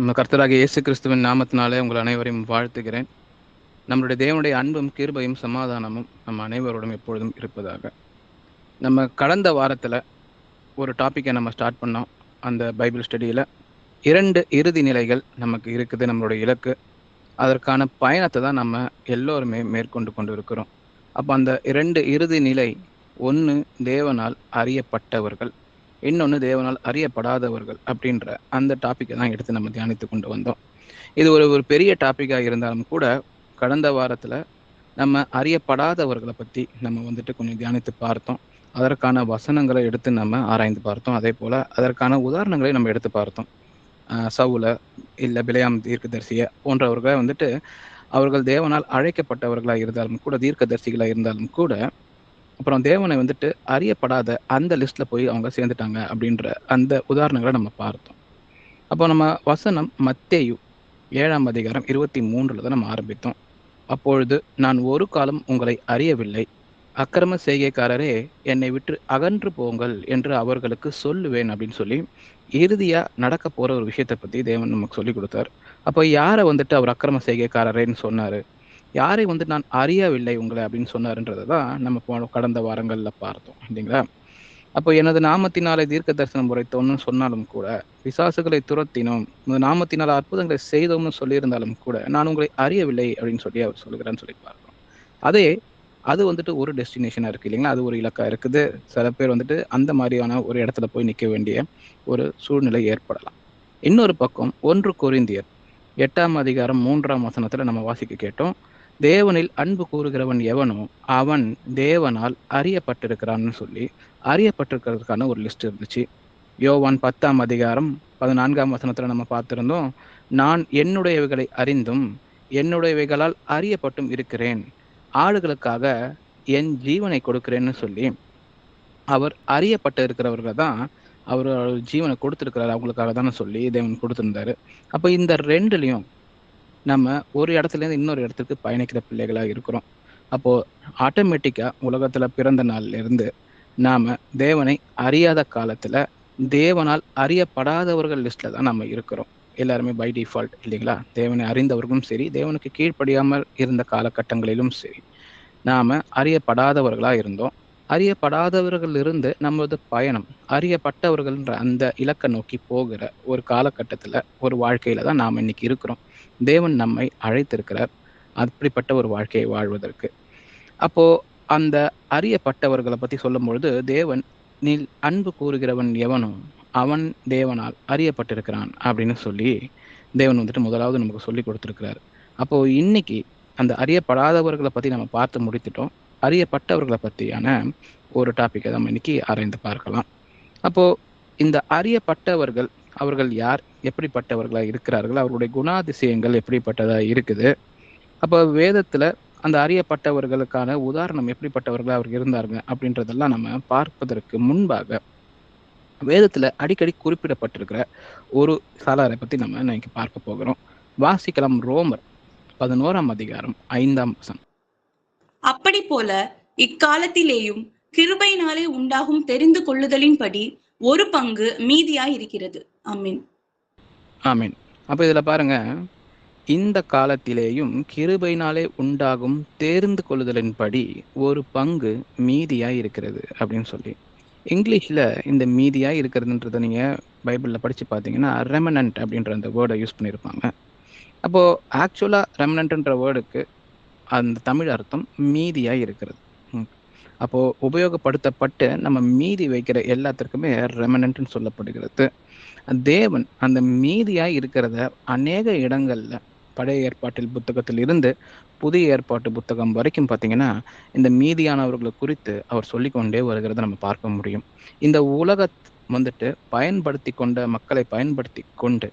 நம்ம கர்த்தராகிய இயேசு கிறிஸ்துவின் நாமத்தினாலே உங்கள் அனைவரையும் வாழ்த்துகிறேன். நம்மளுடைய தேவனுடைய அன்பும் கிருபையும் சமாதானமும் நம்ம அனைவரோடும் எப்பொழுதும் இருப்பதாக. நம்ம கடந்த வாரத்தில் ஒரு டாப்பிக்கை நம்ம ஸ்டார்ட் பண்ணோம். அந்த பைபிள் ஸ்டடியில் 2 இறுதி நிலைகள் நமக்கு இருக்குது. நம்மளுடைய இலக்கு, அதற்கான பயணத்தை தான் நம்ம எல்லோருமே மேற்கொண்டு கொண்டு இருக்கிறோம். அப்போ அந்த 2 இறுதி நிலை, ஒன்று தேவனால் அறியப்பட்டவர்கள், இன்னொன்று தேவனால் அறியப்படாதவர்கள் அப்படின்ற அந்த டாப்பிக்கை தான் எடுத்து நம்ம தியானித்து கொண்டு வந்தோம். இது ஒரு ஒரு பெரிய டாப்பிக்காக இருந்தாலும் கூட கடந்த வாரத்தில் நம்ம அறியப்படாதவர்களை பற்றி நம்ம கொஞ்சம் தியானித்து பார்த்தோம். அதற்கான வசனங்களை எடுத்து நம்ம ஆராய்ந்து பார்த்தோம். அதே போல் அதற்கான உதாரணங்களை நம்ம எடுத்து பார்த்தோம். சவுல இல்லை பிலேயாம் தீர்க்கதரிசியை போன்றவர்களை அவர்கள் தேவனால் அழைக்கப்பட்டவர்களாக இருந்தாலும் கூட, தீர்க்கதரிசிகளாக இருந்தாலும் கூட, அப்புறம் தேவனை அறியப்படாத அந்த லிஸ்ட்டில் போய் அவங்க சேர்ந்துட்டாங்க அப்படின்ற அந்த உதாரணங்களை நம்ம பார்த்தோம். அப்போ நம்ம வசனம் மத்தேயு 7ஆம் அதிகாரம் 23 தான் நம்ம ஆரம்பித்தோம். அப்பொழுது நான் ஒரு காலம் உங்களை அறியவில்லை, அக்கிரம செய்கைக்காரரே என்னை விட்டு அகன்று போங்கள் என்று அவர்களுக்கு சொல்லுவேன் அப்படின்னு சொல்லி இறுதியா நடக்க போற ஒரு விஷயத்தை பத்தி தேவன் நமக்கு சொல்லி கொடுத்தார். அப்போ யாரை அவர் அக்கிரம செய்கைக்காரரேன்னு சொன்னாரு, யாரை நான் அறியவில்லை உங்களை அப்படின்னு சொன்னாருன்றதை தான் நம்ம கடந்த வாரங்கள்ல பார்த்தோம் இல்லைங்களா? அப்போ எனது நாமத்தினாலே தீர்க்க தரிசனம் உரைத்தோம்னு சொன்னாலும் கூட, பிசாசுகளை துரத்தினோம், நாமத்தினால் அற்புதங்களை செய்தோம்னு சொல்லியிருந்தாலும் கூட, நான் உங்களை அறியவில்லை அப்படின்னு சொல்லி அவர் சொல்லுகிறான்னு சொல்லி பார்க்கிறோம். அது ஒரு டெஸ்டினேஷனா இருக்கு இல்லைங்களா? அது ஒரு இலக்கா இருக்குது. சில பேர் அந்த மாதிரியான ஒரு இடத்துல போய் நிற்க வேண்டிய ஒரு சூழ்நிலை ஏற்படலாம். இன்னொரு பக்கம் 1 கொரிந்தியர் 8ஆம் அதிகாரம் 3ஆம் வசனத்துல நம்ம வாசிக்க கேட்டோம். தேவனில் அன்பு கூறுகிறவன் எவனோ அவன் தேவனால் அறியப்பட்டிருக்கிறான்னு சொல்லி அறியப்பட்டிருக்கிறதுக்கான ஒரு லிஸ்ட் இருந்துச்சு. யோவான் 10ஆம் அதிகாரம் 14ஆம் வசனத்துல நம்ம பார்த்திருந்தோம். நான் என்னுடையவைகளை அறிந்தும் என்னுடையவைகளால் அறியப்பட்டும் இருக்கிறேன், ஆடுகளுக்காக என் ஜீவனை கொடுக்கிறேன்னு சொல்லி அவர் அறியப்பட்டு இருக்கிறவர்களை தான் அவர் ஜீவனை கொடுத்திருக்கிறார், அவங்களுக்காக தானே சொல்லி தேவன் கொடுத்திருந்தாரு. அப்போ இந்த ரெண்டுலையும் நம்ம ஒரு இடத்துல இருந்து இன்னொரு இடத்துக்கு பயணிக்கிற பிள்ளைகளா இருக்கிறோம். அப்போ ஆட்டோமேட்டிக்கா உலகத்துல பிறந்த நாள்ல இருந்து நாம தேவனை அறியாத காலத்துல தேவனால் அறியப்படாதவர்கள் லிஸ்ட்ல தான் நம்ம இருக்கிறோம். எல்லாருமே பை டிஃபால்ட் இல்லைங்களா? தேவனை அறிந்தவர்களும் சரி, தேவனுக்கு கீழ்ப்படியாமல் இருந்த காலகட்டங்களிலும் சரி, நாம அறியப்படாதவர்களா இருந்தோம். அறியப்படாதவர்கள் இருந்து நமது பயணம் அறியப்பட்டவர்கள்ன்ற அந்த இலக்கை நோக்கி போகிற ஒரு காலகட்டத்துல ஒரு வாழ்க்கையில தான் நாம் இன்னைக்கு இருக்கிறோம். தேவன் நம்மை அழைத்திருக்கிறார் அப்படிப்பட்ட ஒரு வாழ்க்கையை வாழ்வதற்கு. அப்போ அந்த அறியப்பட்டவர்களை பத்தி சொல்லும் பொழுது, தேவன் நீ அன்பு கூறுகிறவன் எவனோ அவன் தேவனால் அறியப்பட்டிருக்கிறான் அப்படின்னு சொல்லி தேவன் முதலாவது நமக்கு சொல்லி கொடுத்திருக்கிறார். அப்போ இன்னைக்கு அந்த அறியப்படாதவர்களை பத்தி நம்ம பார்த்து முடித்துட்டோம். அறியப்பட்டவர்களை பற்றியான ஒரு டாப்பிக்கை நம்ம இன்னைக்கு ஆராய்ந்து பார்க்கலாம். அப்போ இந்த அறியப்பட்டவர்கள் அவர்கள் யார், எப்படிப்பட்டவர்களாக இருக்கிறார்கள், அவர்களுடைய குணாதிசயங்கள் எப்படிப்பட்டதா இருக்குது, அப்போ வேதத்துல அந்த அறியப்பட்டவர்களுக்கான உதாரணம் எப்படிப்பட்டவர்களாக அவர்கள் இருந்தாருங்க அப்படின்றதெல்லாம் நம்ம பார்ப்பதற்கு முன்பாக வேதத்துல அடிக்கடி குறிப்பிடப்பட்டிருக்கிற ஒரு சாலாரை பத்தி நம்ம இன்னைக்கு பார்க்க போகிறோம். வாசிக்கலாம். ரோமர் 11ஆம் அதிகாரம் 5ஆம் வசனம். அப்படி போல இக்காலத்திலேயும் கிருபையினாலே உண்டாகும் தெரிந்து கொள்ளுதலின்படி ஒரு பங்கு மீதியாய் இருக்கிறது. ஆமீன், ஆமீன். அப்ப இதுல பாருங்க, இந்த காலத்திலேயும் கிருபையினாலே உண்டாகும் தேர்ந்து கொள்ளுதலின்படி ஒரு பங்கு மீதியாய் இருக்கிறது அப்படின்னு சொல்லி இங்கிலீஷ்ல இந்த மீதியாய் இருக்கிறதுன்றத நீங்க பைபிள்ல படிச்சு பார்த்தீங்கன்னா ரெமனன்ட் அப்படின்ற அந்த வேர்டை யூஸ் பண்ணியிருப்பாங்க. அப்போ ஆக்சுவலா ரெமனன்ட்ன்ற வேர்டுக்கு அந்த தமிழ் அர்த்தம் மீதியாய் இருக்கிறது. அப்போ உபயோகப்படுத்தப்பட்டு நம்ம மீதி வைக்கிற எல்லாத்திற்குமே ரெமனன்ட்னு சொல்லப்படுகிறது. தேவன் அந்த மீதியாய் இருக்கிறத அநேக இடங்கள்ல பழைய ஏற்பாட்டில் புத்தகத்தில் இருந்து புதிய ஏற்பாட்டு புத்தகம் வரைக்கும் பார்த்தீங்கன்னா இந்த மீதியானவர்களை குறித்து அவர் சொல்லிக்கொண்டே வருகிறத நம்ம பார்க்க முடியும். இந்த உலக பயன்படுத்தி கொண்ட மக்களை பயன்படுத்தி கொண்டு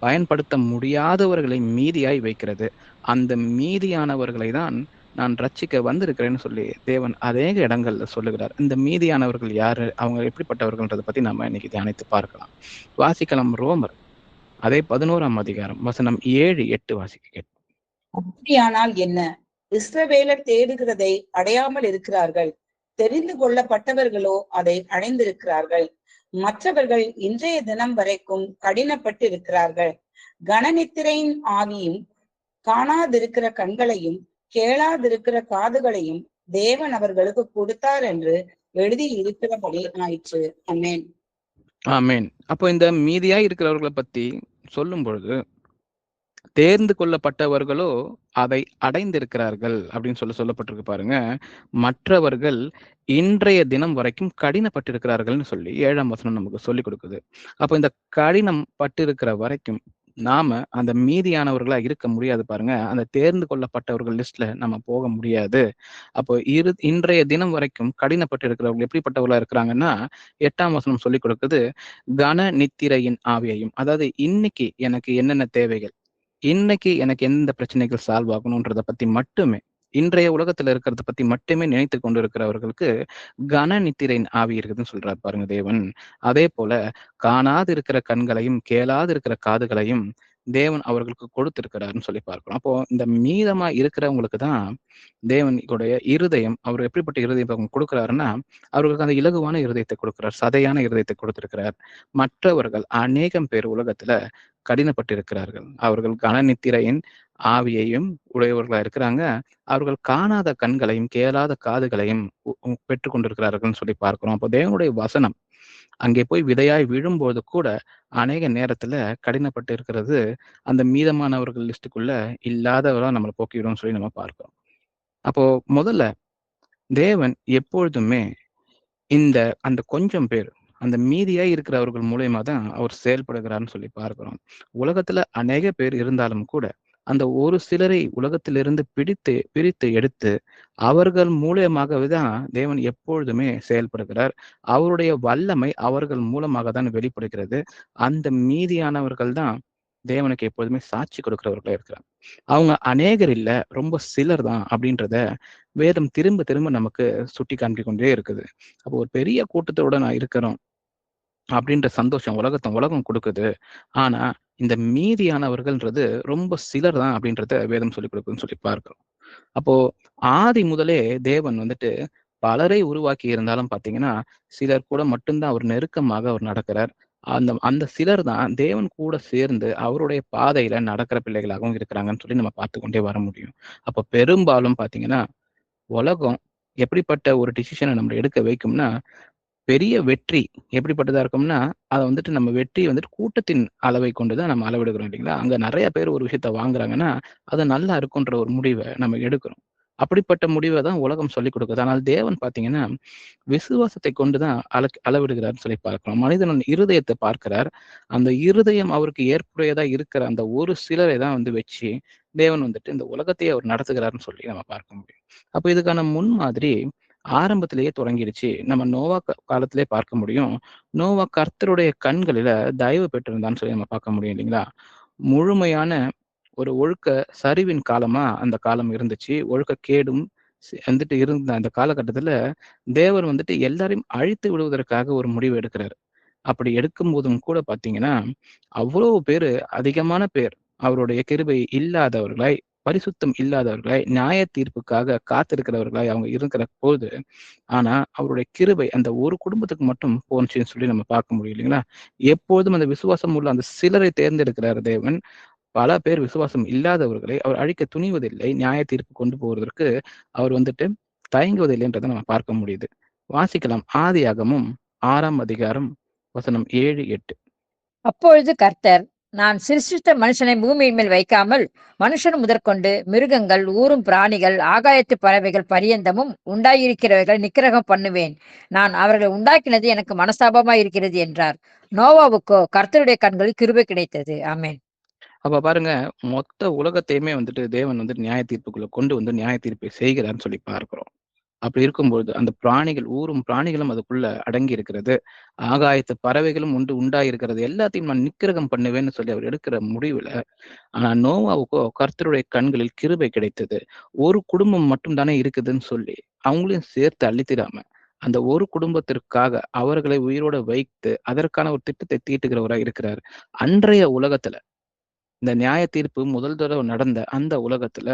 பயன்படுத்த முடியாதவர்களை மீதியாய் வைக்கிறது. அந்த மீதியானவர்களை தான் நான் ரட்சிக்க வந்திருக்கிறேன்னு சொல்லி தேவன் அநேக இடங்கள்ல சொல்லுகிறார். இந்த மீதியானவர்கள் யாரு, அவங்க எப்படிப்பட்டவர்கள்ன்றதை பத்தி நம்ம இன்னைக்கு தியானித்து பார்க்கலாம். வாசிக்கலாம். ரோமர் அதே 11ஆம் அதிகாரம் வசனம் 7-8 வாசிக்க கேட்போம். அப்படியானால் என்ன? இஸ்ரவேலர் தேடுகிறதை அடையாமல் இருக்கிறார்கள், தெரிந்து கொள்ளப்பட்டவர்களோ அதை அடைந்திருக்கிறார்கள். மற்றவர்கள் இன்றைய தினம் வரைக்கும் கடினப்பட்டு இருக்கிறார்கள். கனநித்திரையின் ஆவியும் காணாதிருக்கிற கண்களையும் கேளாதிருக்கிற காதுகளையும் தேவன் அவர்களுக்கு கொடுத்தார் என்று எழுதி இருக்கிறபடி ஆயிற்று. ஆமென். ஆமென். அப்போ இந்த மீதியாய் இருக்கிறவர்களை பத்தி சொல்லும் பொழுது, தேர்ந்து கொள்ளப்பட்டவர்களோ அதை அடைந்திருக்கிறார்கள் அப்படின்னு சொல்லப்பட்டிருக்கு பாருங்க. மற்றவர்கள் இன்றைய தினம் வரைக்கும் கடினப்பட்டிருக்கிறார்கள்னு சொல்லி 7ஆம் வசனம் நமக்கு சொல்லிக் கொடுக்குது. அப்போ இந்த கடினம் பட்டிருக்கிற வரைக்கும் நாம அந்த மீதியானவர்களா இருக்க முடியாது பாருங்க. அந்த தேர்ந்து கொள்ளப்பட்டவர்கள் லிஸ்ட்ல நம்ம போக முடியாது. அப்போ இன்றைய தினம் வரைக்கும் கடினப்பட்டு இருக்கிறவர்கள் எப்படிப்பட்டவர்களா இருக்கிறாங்கன்னா, 8ஆம் வசனம் சொல்லிக் கொடுக்குது, கன நித்திரையின் ஆவியையும், அதாவது இன்னைக்கு எனக்கு என்னென்ன தேவைகள், இன்னைக்கு எனக்கு எந்த பிரச்சனைகள் சால்வ் ஆகணும்ன்றத பத்தி மட்டுமே, இன்றைய உலகத்துல இருக்கிறத பத்தி மட்டுமே நினைத்து கொண்டு இருக்கிறவர்களுக்கு கன நித்திரையின் ஆவி இருக்குதுன்னு சொல்றாரு பாருங்க தேவன். அதே போல காணாது இருக்கிற கண்களையும் கேளாது இருக்கிற காதுகளையும் தேவன் அவர்களுக்கு கொடுத்திருக்கிறாருன்னு சொல்லி பார்க்கிறோம். அப்போ இந்த மீதமா இருக்கிறவங்களுக்கு தான் தேவனுடைய இருதயம், அவர் எப்படிப்பட்ட இருதயம் அவங்க கொடுக்கிறாருன்னா, அவர்களுக்கு அந்த இலகுவான இருதயத்தை கொடுக்கிறார், சதையான இருதயத்தை கொடுத்திருக்கிறார். மற்றவர்கள் அநேகம் பேர் உலகத்துல கடினப்பட்டிருக்கிறார்கள். அவர்கள் கனநித்திரையின் ஆவியையும் உடையவர்களா இருக்கிறாங்க. அவர்கள் காணாத கண்களையும் கேளாத காதுகளையும் பெற்றுக் கொண்டிருக்கிறார்கள் சொல்லி பார்க்கிறோம். அப்போ தேவனுடைய வசனம் அங்கே போய் விதையாய் விழும்போது கூட அநேக நேரத்துல கடினப்பட்டு இருக்கிறது அந்த மீதமானவர்கள் லிஸ்டுக்குள்ள இல்லாதவரா நம்மளை போக்கிவிடும் சொல்லி நம்ம பார்க்கிறோம். அப்போ முதல்ல தேவன் எப்பொழுதுமே அந்த கொஞ்சம் பேர், அந்த மீதியா இருக்கிறவர்கள் மூலியமா தான் அவர் செயல்படுகிறார்னு சொல்லி பார்க்கிறோம். உலகத்துல அநேக பேர் இருந்தாலும் கூட அந்த ஒரு சிலரை உலகத்திலிருந்து பிரித்து எடுத்து அவர்கள் மூலியமாகவே தான் தேவன் எப்பொழுதுமே செயல்படுகிறார். அவருடைய வல்லமை அவர்கள் மூலமாக தான் வெளிப்படுகிறது. அந்த மீதியானவர்கள் தான் தேவனுக்கு எப்பொழுதுமே சாட்சி கொடுக்கிறவர்களா இருக்கிறார். அவங்க அநேகர் இல்ல, ரொம்ப சிலர் தான் அப்படின்றத வேதம் திரும்ப திரும்ப நமக்கு சுட்டி காண்பிக் கொண்டே இருக்குது. அப்போ ஒரு பெரிய கூட்டத்தோட நான் இருக்கிறோம் அப்படின்ற சந்தோஷம் உலகம் கொடுக்குது. ஆனா இந்த மீதியானவர்கள்ன்றது ரொம்ப சிலர் தான் அப்படின்றத வேதம் சொல்லிக் கொடுக்குதுன்னு சொல்லி பார்க்கிறோம். அப்போ ஆதி முதலே தேவன் பலரை உருவாக்கி இருந்தாலும் பாத்தீங்கன்னா, சிலர் கூட மட்டும்தான் அவர் நெருக்கமாக அவர் நடக்கிறார். அந்த சிலர் தான் தேவன் கூட சேர்ந்து அவருடைய பாதையில நடக்கிற பிள்ளைகளாகவும் இருக்கிறாங்கன்னு சொல்லி நம்ம பார்த்து கொண்டே வர முடியும். அப்ப பெரும்பாலும் பாத்தீங்கன்னா, உலகம் எப்படிப்பட்ட ஒரு டிசிஷனை நம்ம எடுக்க வைக்கும்னா, பெரிய வெற்றி எப்படிப்பட்டதா இருக்கும்னா, அதை நம்ம வெற்றி கூட்டத்தின் அளவை கொண்டுதான் நம்ம அளவிடுகிறோம் இல்லைங்களா? அங்க நிறைய பேர் ஒரு விஷயத்த வாங்குறாங்கன்னா, அது நல்லா இருக்குன்ற ஒரு முடிவை நம்ம எடுக்கிறோம். அப்படிப்பட்ட முடிவை தான் உலகம் சொல்லிக் கொடுக்குது. ஆனால் தேவன் பார்த்தீங்கன்னா, விசுவாசத்தை கொண்டுதான் அளவிடுகிறார்னு சொல்லி பார்க்கிறோம். மனிதனின் இருதயத்தை பார்க்கிறார். அந்த இருதயம் அவருக்கு ஏற்புடையதா இருக்கிற அந்த ஒரு சிலரை தான் வச்சு தேவன் இந்த உலகத்தையே அவர் நடத்துகிறார்னு சொல்லி நம்ம பார்க்க முடியும். அப்போ இதுக்கான முன்மாதிரி ஆரம்பத்திலேயே தொடங்கிடுச்சு. நம்ம நோவா காலத்திலே பார்க்க முடியும். நோவா கர்த்தருடைய கண்களில தயவு பெற்றிருந்தான்னு சொல்லி நம்ம பார்க்க முடியும் இல்லைங்களா? முழுமையான ஒரு ஒழுக்க சரிவின் காலமா அந்த காலம் இருந்துச்சு. ஒழுக்க கேடும் இருந்த அந்த காலகட்டத்துல தேவர் எல்லாரையும் அழித்து விடுவதற்காக ஒரு முடிவு எடுக்கிறாரு. அப்படி எடுக்கும் போதும் கூட பாத்தீங்கன்னா, அவ்வளவு பேரு, அதிகமான பேர் அவருடைய கிருபை இல்லாதவர்களாய், பரிசுத்தம் இல்லாதவர்களாய், நியாய தீர்ப்புக்காக காத்திருக்கிறவர்களாய் அவங்க இருக்கிற போது, ஆனா அவருடைய கிருபை அந்த ஒரு குடும்பத்துக்கு மட்டும் போனுச்சுன்னு சொல்லி நம்ம பார்க்க முடியும் இல்லைங்களா? எப்போதும் அந்த விசுவாசம் உள்ள அந்த சிலரை தேர்ந்தெடுக்கிறார் தேவன். பல பேர் விசுவாசம் இல்லாதவர்களை அவர் அழிக்க துணிவதில்லை. நியாய தீர்ப்பு கொண்டு போவதற்கு அவர் தயங்குவதில்லைன்றதை நம்ம பார்க்க முடியுது. வாசிக்கலாம். ஆதியாகமம் 6ஆம் அதிகாரம் வசனம் 7, 8. அப்பொழுது கர்த்தர், நான் சிருஷ்டித்த மனுஷனை பூமியின் மேல் வைக்காமல் மனுஷன் முதற்கொண்டு மிருகங்கள், ஊரும் பிராணிகள், ஆகாயத்து பறவைகள் பரியந்தமும் உண்டாயிருக்கிறவைகள் நிக்கிரகம் பண்ணுவேன். நான் அவர்களை உண்டாக்கினது எனக்கு மனஸ்தாபமாய் இருக்கிறது என்றார். நோவாவுக்கோ கர்த்தருடைய கண்களில் கிருபை கிடைத்தது. ஆமென். அப்ப பாருங்க, மொத்த உலகத்தையுமே தேவன் நியாய தீர்ப்புக்குள்ள கொண்டு நியாய தீர்ப்பை செய்கிறார்னு சொல்லி பார்க்கிறோம். அப்படி இருக்கும்போது அந்த பிராணிகள், ஊரும் பிராணிகளும் அதுக்குள்ள அடங்கி இருக்கிறது. ஆகாயத்து பறவைகளும் உண்டாயிருக்கிறது. எல்லாத்தையும் நான் நிக்கிரகம் பண்ணுவேன்னு சொல்லி அவர் எடுக்கிற முடிவுல, ஆனா நோவாவுக்கோ கர்த்தருடைய கண்களில் கிருபை கிடைத்தது. ஒரு குடும்பம் மட்டும் தானே இருக்குதுன்னு சொல்லி அவங்களையும் சேர்த்து அழித்திடாம, அந்த ஒரு குடும்பத்திற்காக அவர்களை உயிரோட வைத்து அதற்கான ஒரு திட்டத்தை தீட்டுகிறவராக இருக்கிறார். அன்றைய உலகத்துல இந்த நியாய தீர்ப்பு முதல் தடவை நடந்த அந்த உலகத்துல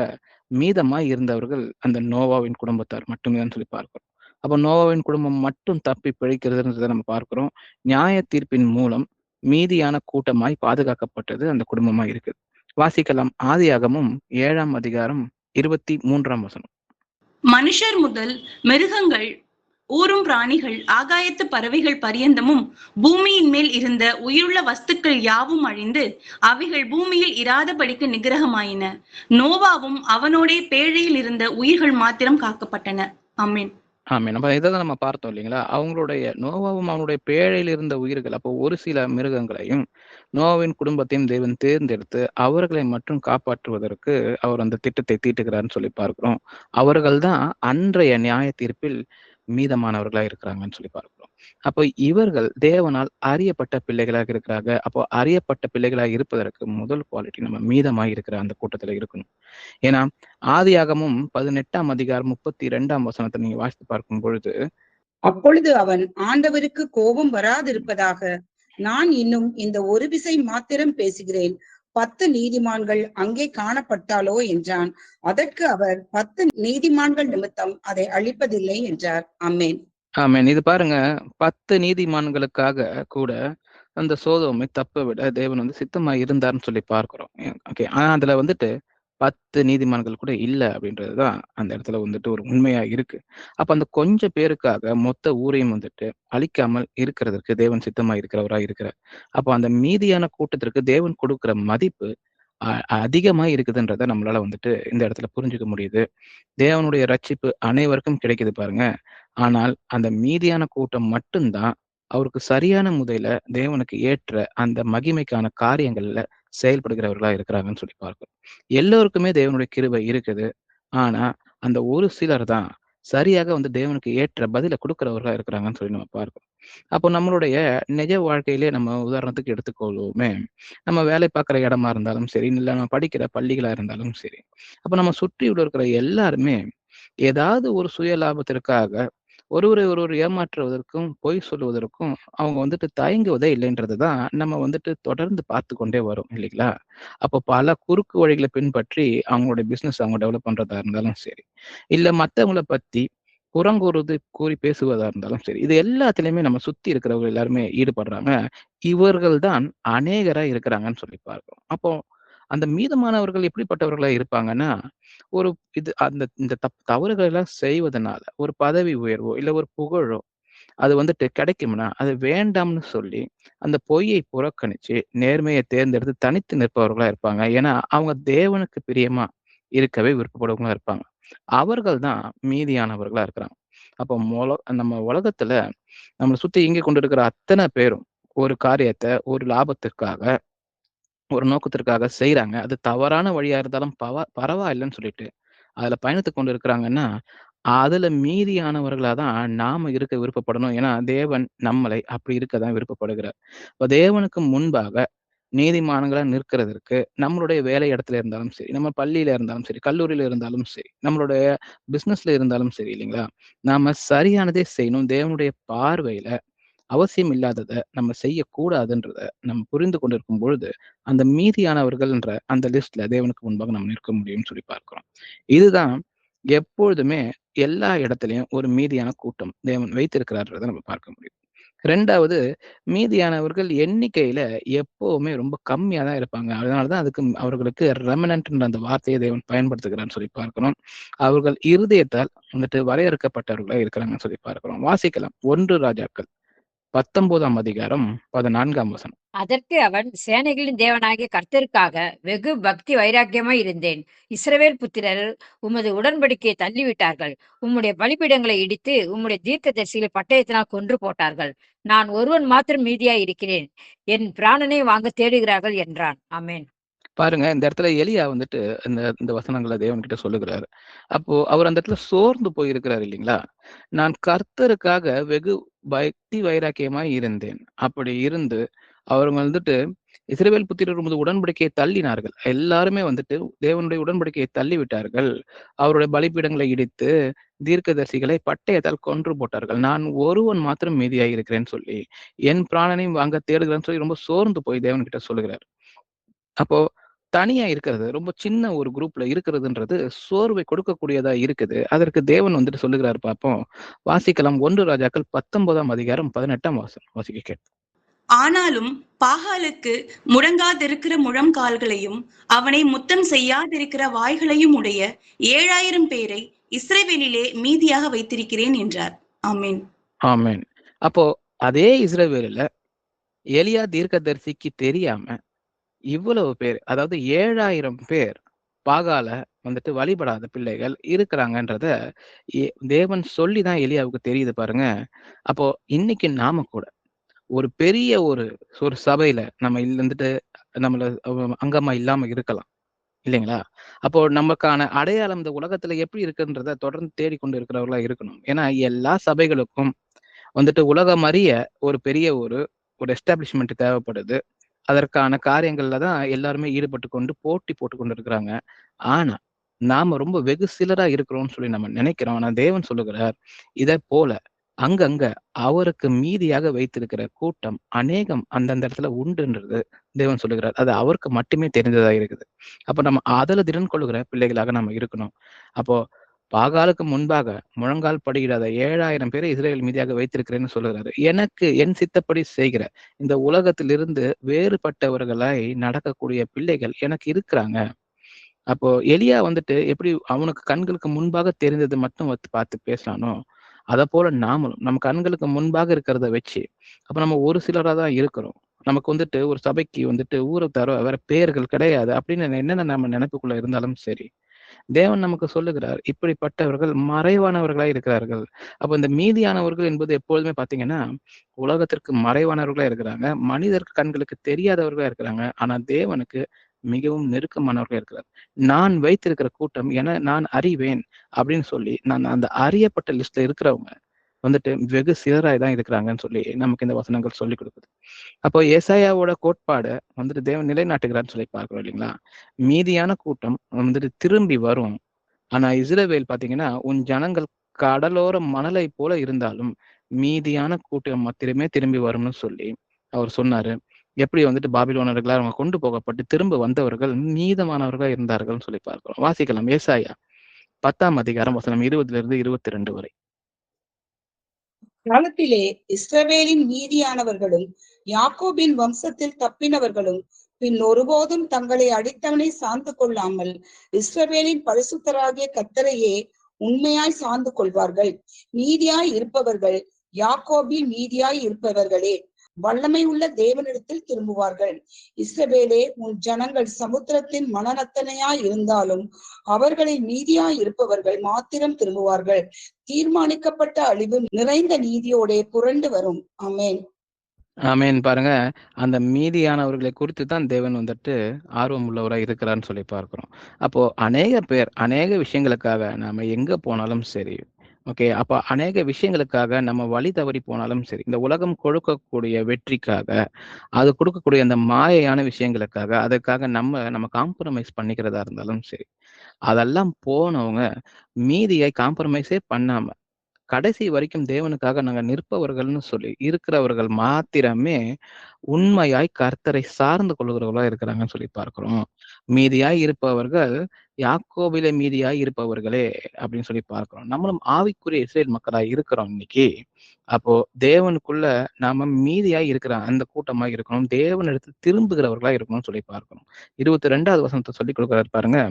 மீதமாய் இருந்தவர்கள் அந்த நோவாவின் குடும்பத்தார் மட்டுமே சொல்லி பார்க்கிறோம். அப்ப நோவாவின் குடும்பம் மட்டும் தப்பி பிழைக்கிறதுன்றதை நம்ம பார்க்கிறோம். நியாய தீர்ப்பின் மூலம் மீதியான கூட்டமாய் பாதுகாக்கப்பட்டது அந்த குடும்பமா இருக்குது. வாசிக்கலாம் ஆதியாகமும் 7ஆம் அதிகாரம் 23ஆம் வசனம். மனுஷர் முதல் மிருகங்கள், ஊரும் பிராணிகள், ஆகாயத்து பறவைகள் பரியந்தமும் பூமியின் மேல் இருந்த உயிருள்ள வஸ்துக்கள் யாவும் அழிந்து அவைகள் பூமியில் இராதபடிக்கு நிகிரகமாயின. நோவாவும் அவனோடே பேழையில் இருந்த உயிர்கள் மாத்திரம் காக்கப்பட்டன. ஆமென். ஆமே, நம்ம இதைதான் நம்ம பார்த்தோம் இல்லைங்களா? அவங்களுடைய நோவாவும் அவனுடைய பேழையில் இருந்த உயிர்கள், அப்போ ஒரு சில மிருகங்களையும் நோவாவின் குடும்பத்தையும் தேவன் தேர்ந்தெடுத்து அவர்களை மட்டும் காப்பாற்றுவதற்கு அவர் அந்த திட்டத்தை தீட்டுகிறார்னு சொல்லி பார்க்கிறோம். அவர்கள் தான் அன்றைய நியாய தீர்ப்பில் மீதமானவர்களா இருக்கிறாங்கன்னு சொல்லி பார்க்கிறோம். அப்போ இவர்கள் தேவனால் அறியப்பட்ட பிள்ளைகளாக இருக்கிறாங்க. அப்போ அறியப்பட்ட பிள்ளைகளாக இருப்பதற்கு முதல் குவாலிட்டி நம்ம மீதமாய் இருக்கிற அந்த கூட்டத்துல இருக்கணும். ஏன்னா ஆதியாகமும் 18ஆம் அதிகாரம் 32ஆம் வசனத்தை நீங்க வாசித்து பார்க்கும் பொழுது, அப்பொழுது அவன், ஆண்டவருக்கு கோபம் வராதிருப்பதாக, நான் இன்னும் இந்த ஒரு விசை மாத்திரம் பேசுகிறேன், 10 நீதிமான்கள் அங்கே காணப்பட்டாலோ என்றான். அதற்கு அவர், 10 நீதிமான்கள் நிமித்தம் அதை அழிப்பதில்லை என்றார். ஆமென். ஆமென். இது பாருங்க, 10 நீதிமான்களுக்காக கூட அந்த சோதோமை தப்ப விட தேவன் வந்து சித்தமா இருந்தார்னு சொல்லி பார்க்கிறோம். ஓகே. ஆனா அதுல வந்துட்டு 10 நீதிமான்கள் கூட இல்ல அப்படின்றதுதான் அந்த இடத்துல வந்துட்டு ஒரு உண்மையா இருக்கு. அப்ப அந்த கொஞ்சம் பேருக்காக மொத்த ஊரையும் வந்துட்டு அழிக்காமல் இருக்கிறதற்கு தேவன் சித்தமா இருக்கிறவரா இருக்கிறார். அப்போ அந்த மீதியான கூட்டத்திற்கு தேவன் கொடுக்கிற மதிப்பு அதிகமா இருக்குதுன்றத நம்மளால வந்துட்டு இந்த இடத்துல புரிஞ்சுக்க முடியுது. தேவனுடைய ரட்சிப்பு அனைவருக்கும் கிடைக்குது பாருங்க. ஆனால் அந்த மீதியான கூட்டம் மட்டும்தான் அவருக்கு சரியான முறையில தேவனுக்கு ஏற்ற அந்த மகிமைக்கான காரியங்கள்ல செயல்படுகிறவர்களா இருக்கிறாங்கன்னு சொல்லி பார்க்கிறோம். எல்லோருக்குமே தேவனுடைய கிருபை இருக்குது. ஆனா அந்த ஒரு சிலர் தான் சரியாக வந்து தேவனுக்கு ஏற்ற பதில கொடுக்கிறவர்களா இருக்கிறாங்கன்னு சொல்லி நம்ம பார்க்கிறோம். அப்போ நம்மளுடைய நிஜ வாழ்க்கையிலே நம்ம உதாரணத்துக்கு எடுத்துக்கொள்வோமே, நம்ம வேலை பார்க்குற இடமா இருந்தாலும் சரி, இல்ல நம்ம படிக்கிற பள்ளிகளா இருந்தாலும் சரி. அப்ப நம்ம சுற்றியுள்ள இருக்கிற எல்லாருமே ஏதாவது ஒரு சுய லாபத்திற்காக ஒருவரை ஏமாற்றுவதற்கும், பொய் சொல்லுவதற்கும் அவங்க வந்துட்டு தயங்குவதே இல்லைன்றதுதான் நம்ம வந்துட்டு தொடர்ந்து பார்த்து கொண்டே வரோம் இல்லைங்களா? அப்போ பல குறுக்கு வழிகளை பின்பற்றி அவங்களுடைய பிசினஸ் அவங்க டெவலப் பண்றதா இருந்தாலும் சரி, இல்ல மத்தவங்கள பத்தி கூறி பேசுவதா இருந்தாலும் சரி, இது எல்லாத்துலயுமே நம்ம சுத்தி இருக்கிறவங்க எல்லாருமே ஈடுபடுறாங்க. இவர்கள் தான் அநேகரா இருக்கிறாங்கன்னு சொல்லி பார்க்கிறோம். அப்போ அந்த மீதமானவர்கள் எப்படிப்பட்டவர்களா இருப்பாங்கன்னா, ஒரு இது அந்த இந்த தவறுகள் எல்லாம் செய்வதனால ஒரு பதவி உயர்வோ, இல்ல ஒரு புகழோ அது வந்துட்டு கிடைக்கும்னா, அது வேண்டாம்னு சொல்லி அந்த பொய்யை புறக்கணிச்சு நேர்மையை தேர்ந்தெடுத்து தனித்து நிற்பவர்களா இருப்பாங்க. ஏன்னா, அவங்க தேவனுக்கு பிரியமா இருக்கவே விருப்பப்படுவங்களா இருப்பாங்க. அவர்கள் தான் மீதியானவர்களா இருக்கிறாங்க. அப்போ நம்ம உலகத்துல நம்மள சுத்தி இயங்கிக் கொண்டிருக்கிற அத்தனை பேரும் ஒரு காரியத்த ஒரு லாபத்திற்காக, ஒரு நோக்கத்திற்காக செய்றாங்க. அது தவறான வழியா இருந்தாலும் பரவாயில்லன்னு சொல்லிட்டு அதுல பயணித்துக் கொண்டு இருக்கிறாங்கன்னா, அதுல மீதியானவர்களா தான் நாம இருக்க விருப்பப்படணும். ஏன்னா, தேவன் நம்மளை அப்படி இருக்க தான் விருப்பப்படுகிறார். இப்ப தேவனுக்கு முன்பாக நீதிமான்களா நிற்கிறதற்கு நம்மளுடைய வேலை இடத்துல இருந்தாலும் சரி, நம்ம பள்ளியில இருந்தாலும் சரி, கல்லூரியில இருந்தாலும் சரி, நம்மளுடைய பிசினஸ்ல இருந்தாலும் சரி இல்லைங்களா? நாம சரியானதே செய்யணும். தேவனுடைய பார்வையில அவசியம் இல்லாதத நம்ம செய்யக்கூடாதுன்றத நம்ம புரிந்து கொண்டிருக்கும் பொழுது, அந்த மீதியானவர்கள்ன்ற அந்த லிஸ்ட்ல தேவனுக்கு முன்பாக நம்ம நிற்க முடியும்னு சொல்லி பார்க்கிறோம். இதுதான் எப்பொழுதுமே எல்லா இடத்திலயும் ஒரு மீதியான கூட்டம் தேவன் வைத்திருக்கிறார்ன்றத நம்ம பார்க்க முடியும். 2வது, மீதியானவர்கள் எண்ணிக்கையில எப்பவுமே ரொம்ப கம்மியா தான் இருப்பாங்க. அதனாலதான் அவர்களுக்கு ரெமனன்ட்ன்ற அந்த வார்த்தையை தேவன் பயன்படுத்துகிறார்ன்னு சொல்லி பார்க்கிறோம். அவர்கள் இருதயத்தால் வந்துட்டு வரையறுக்கப்பட்டவர்களா இருக்கிறாங்கன்னு சொல்லி பார்க்கிறோம். வாசிக்கலாம் 1 ராஜாக்கள் 19ஆம் அதிகாரம் 14ஆம் வசனம். அதற்கு அவன், சேனைகளின் தேவனாகிய கர்த்தருக்காக வெகு பக்தி வைராக்கியமாய் இருந்தேன். இஸ்ரவேல் புத்திரர் உமது உடன்படிக்கையை தள்ளிவிட்டார்கள். உம்முடைய பலிபீடங்களை இடித்து உம்முடைய தீர்க்கதரிசிகளை பட்டயத்தினால் கொன்று போட்டார்கள். நான் ஒருவன் மாத்திரம் மீதியாய் இருக்கிறேன். என் பிராணனை வாங்க தேடுகிறார்கள் என்றான். ஆமென். பாருங்க, இந்த இடத்துல எலியா வந்துட்டு இந்த இந்த வசனங்களை தேவன்கிட்ட சொல்லுகிறாரு. அப்போ அவர் அந்த இடத்துல சோர்ந்து போயிருக்கிறார் இல்லைங்களா? நான் கர்த்தருக்காக வெகு பக்தி வைராக்கியமாய் இருந்தேன். அப்படி இருந்து அவங்க வந்துட்டு இஸ்ரவேல் புத்திரர் உமது உடன்படிக்கையை தள்ளினார்கள். எல்லாருமே வந்துட்டு தேவனுடைய உடன்படிக்கையை தள்ளி விட்டார்கள். அவருடைய பலிபீடங்களை இடித்து தீர்க்கதரிசிகளை பட்டயத்தால் கொன்று போட்டார்கள். நான் ஒருவன் மாத்திரம் மீதியாய் இருக்கிறேன்னு சொல்லி என் பிராணனையும் வாங்க தேடுகிறேன்னு சொல்லி ரொம்ப சோர்ந்து போய் தேவன்கிட்ட சொல்லுகிறார். அப்போ தனியா இருக்கிறது, ரொம்ப சின்ன ஒரு குரூப்ல இருக்கிறதுன்றது சோர்வை கொடுக்கக்கூடியதா இருக்குது. அதற்கு தேவன் வந்துட்டு சொல்லுகிறார் பார்ப்போம். வாசிக்கலாம் 1 ராஜாக்கள் 19ஆம் அதிகாரம் 18ஆம் வசனம் வாசிக்க கேட்போம். ஆனாலும் பாகாலுக்கு முடங்காதிருக்கிற முழங்கால்களையும் அவனை முத்தம் செய்யாதிருக்கிற வாய்களையும் உடைய 7000 பேரை இஸ்ரவேலிலே மீதியாக வைத்திருக்கிறேன் என்றார். ஆமென். ஆமென். அப்போ அதே இஸ்ரவேலில் எலியா தீர்க்கதரிசிக்கு தெரியாம இவ்வளவு பேர், அதாவது 7000 பேர் பாகால வந்துட்டு வழிபடாத பிள்ளைகள் இருக்கிறாங்கன்றத தேவன் சொல்லிதான் எலியாவுக்கு தெரியுது பாருங்க. அப்போ இன்னைக்கு நாம கூட ஒரு பெரிய ஒரு சபையில நம்ம இருந்துட்டு நம்மள அங்கமா இல்லாம இருக்கலாம் இல்லைங்களா? அப்போ நமக்கான அடையாளம் இந்த உலகத்துல எப்படி இருக்குன்றத தொடர்ந்து தேடிக்கொண்டு இருக்கிறவர்களா இருக்கணும். ஏன்னா எல்லா சபைகளுக்கும் வந்துட்டு உலகம் அறிய ஒரு பெரிய ஒரு எஸ்டாப்ளிஷ்மெண்ட் தேவைப்படுது. அதற்கான காரியங்கள்ல தான் எல்லாருமே ஈடுபட்டு கொண்டு போட்டி போட்டு கொண்டு இருக்கிறாங்க. ஆனா நாம ரொம்ப வெகு சிலரா இருக்கிறோம்னு சொல்லி நம்ம நினைக்கிறோம். ஆனா தேவன் சொல்லுகிறார், இதை போல அங்கங்க அவருக்கு மீதியாக வைத்திருக்கிற கூட்டம் அநேகம் அந்தந்த இடத்துல உண்டுன்றது தேவன் சொல்லுகிறார். அது அவருக்கு மட்டுமே தெரிந்ததா இருக்குது. அப்ப நம்ம அதில் திறன் கொள்ளுகிற பிள்ளைகளாக நம்ம இருக்கணும். அப்போ பாகாலுக்கு முன்பாக முழங்கால் படியிடாத 7000 பேரை இஸ்ரேல் மீதியாக வைத்திருக்கிறேன்னு சொல்லுகிறாரு. எனக்கு என் சித்தப்படி செய்கிற இந்த உலகத்திலிருந்து வேறுபட்டவர்களாய் நடக்கக்கூடிய பிள்ளைகள் எனக்கு இருக்கிறாங்க. அப்போ எலியா வந்துட்டு எப்படி அவனுக்கு கண்களுக்கு முன்பாக தெரிந்தது மட்டும் பார்த்து பேசலானோ, அதை போல நாமளும் நம்ம கண்களுக்கு முன்பாக இருக்கிறத வச்சு, அப்ப நம்ம ஒரு சிலரா தான் இருக்கிறோம். நமக்கு வந்துட்டு ஒரு சபைக்கு வந்துட்டு ஊரை தவிர வேற பெயர்கள் கிடையாது அப்படின்னு என்னென்ன நம்ம நினைப்புக்குள்ள இருந்தாலும் சரி, தேவன் நமக்கு சொல்லுகிறார், இப்படிப்பட்டவர்கள் மறைவானவர்களாய் இருக்கிறார்கள். அப்ப இந்த மீதியானவர்கள் என்பது எப்பொழுதுமே பாத்தீங்கன்னா உலகத்திற்கு மறைவானவர்களா இருக்கிறாங்க, மனிதருக்கு கண்களுக்கு தெரியாதவர்களா இருக்கிறாங்க. ஆனா தேவனுக்கு மிகவும் நெருக்கமானவர்களா இருக்கிறார். நான் வைத்திருக்கிற கூட்டம் என நான் அறிவேன் அப்படின்னு சொல்லி நான் அந்த அறியப்பட்ட லிஸ்ட்ல இருக்கிறவங்க வந்துட்டு வெகு சிலராய் தான் இருக்கிறாங்கன்னு சொல்லி நமக்கு இந்த வசனங்கள் சொல்லி கொடுக்குது. அப்போ ஏசாயாவோட கோட்பாடை வந்துட்டு தேவன் நிலைநாட்டுகிறான்னு சொல்லி பார்க்கிறோம் இல்லைங்களா? மீதியான கூட்டம் வந்துட்டு திரும்பி வரும். ஆனா இஸ்ரவேல் பாத்தீங்கன்னா, உன் ஜனங்கள் கடலோர மணலை போல இருந்தாலும் மீதியான கூட்டம் மாத்திரமே திரும்பி வரும்னு சொல்லி அவர் சொன்னாரு. எப்படி வந்துட்டு பாபிலோனர்களா அவங்க கொண்டு போகப்பட்டு திரும்ப வந்தவர்கள் மீதமானவர்களா இருந்தார்கள்னு சொல்லி பார்க்கிறோம். வாசிக்கலாம் ஏசாயா 10ஆம் அதிகாரம் வசனம் 20 22 வரை. காலத்திலே இஸ்ரவேலின் மீதியானவர்களும் யாக்கோபின் வம்சத்தில் தப்பினவர்களும் பின் ஒருபோதும் தங்களை அடித்தவனை சார்ந்து கொள்ளாமல் இஸ்ரவேலின் பரிசுத்தராகிய கர்த்தரையே உண்மையாய் சார்ந்து கொள்வார்கள். மீதியாய் இருப்பவர்கள் யாக்கோபில் மீதியாய் இருப்பவர்களே வல்லமை உள்ள தேவனிடத்தில் திரும்புவார்கள். இஸ்ரவேலே, உன் ஜனங்கள் சமுத்திரத்தின் மனநத்தனையாய் இருந்தாலும் அவர்களில் மீதியாய் இருப்பவர்கள் மாத்திரம் திரும்புவார்கள். தீர்மானிக்கப்பட்ட அழிவு நிறைந்த நீதியோட புரண்டு வரும். ஆமென். ஆமேன். பாருங்க, அந்த மீதியானவர்களை குறித்து தான் தேவன் வந்துட்டு ஆர்வம் உள்ளவராக இருக்கிறான்னு சொல்லி பார்க்கிறோம். அப்போ அநேக பேர் அநேக விஷயங்களுக்காக நாம எங்க போனாலும் சரி, ஓகே, அப்ப அநேக விஷயங்களுக்காக நம்ம வழி தவறி போனாலும் சரி, இந்த உலகம் கொடுக்கக்கூடிய வெற்றிக்காக, அது கொடுக்கக்கூடிய அந்த மாயையான விஷயங்களுக்காக, அதுக்காக நம்ம காம்ப்ரமைஸ் பண்ணிக்கிறதா இருந்தாலும் சரி, அதெல்லாம் போனவங்க மீதியை காம்ப்ரமைஸே பண்ணாம கடைசி வரைக்கும் தேவனுக்காக நாங்க நிற்பவர்கள்னு சொல்லி இருக்கிறவர்கள் மாத்திரமே உண்மையாய் கர்த்தரை சார்ந்து கொள்கிறவர்களா இருக்கிறாங்கன்னு சொல்லி பார்க்கிறோம். மீதியாய் இருப்பவர்கள் யாக்கோபிலே மீதியாய் இருப்பவர்களே அப்படின்னு சொல்லி பார்க்கிறோம். நம்மளும் ஆவிக்குரிய இஸ்ரேல் மக்களாய் இருக்கிறோம் இன்னைக்கு. அப்போ தேவனுக்குள்ள நாம மீதியாய் இருக்கிற அந்த கூட்டமாய் இருக்கணும், தேவனிடத்தில் திரும்புகிறவர்களா இருக்கணும்னு சொல்லி பார்க்கணும். 22வது வசனத்தை சொல்லிக் கொடுக்கிறார் பாருங்க.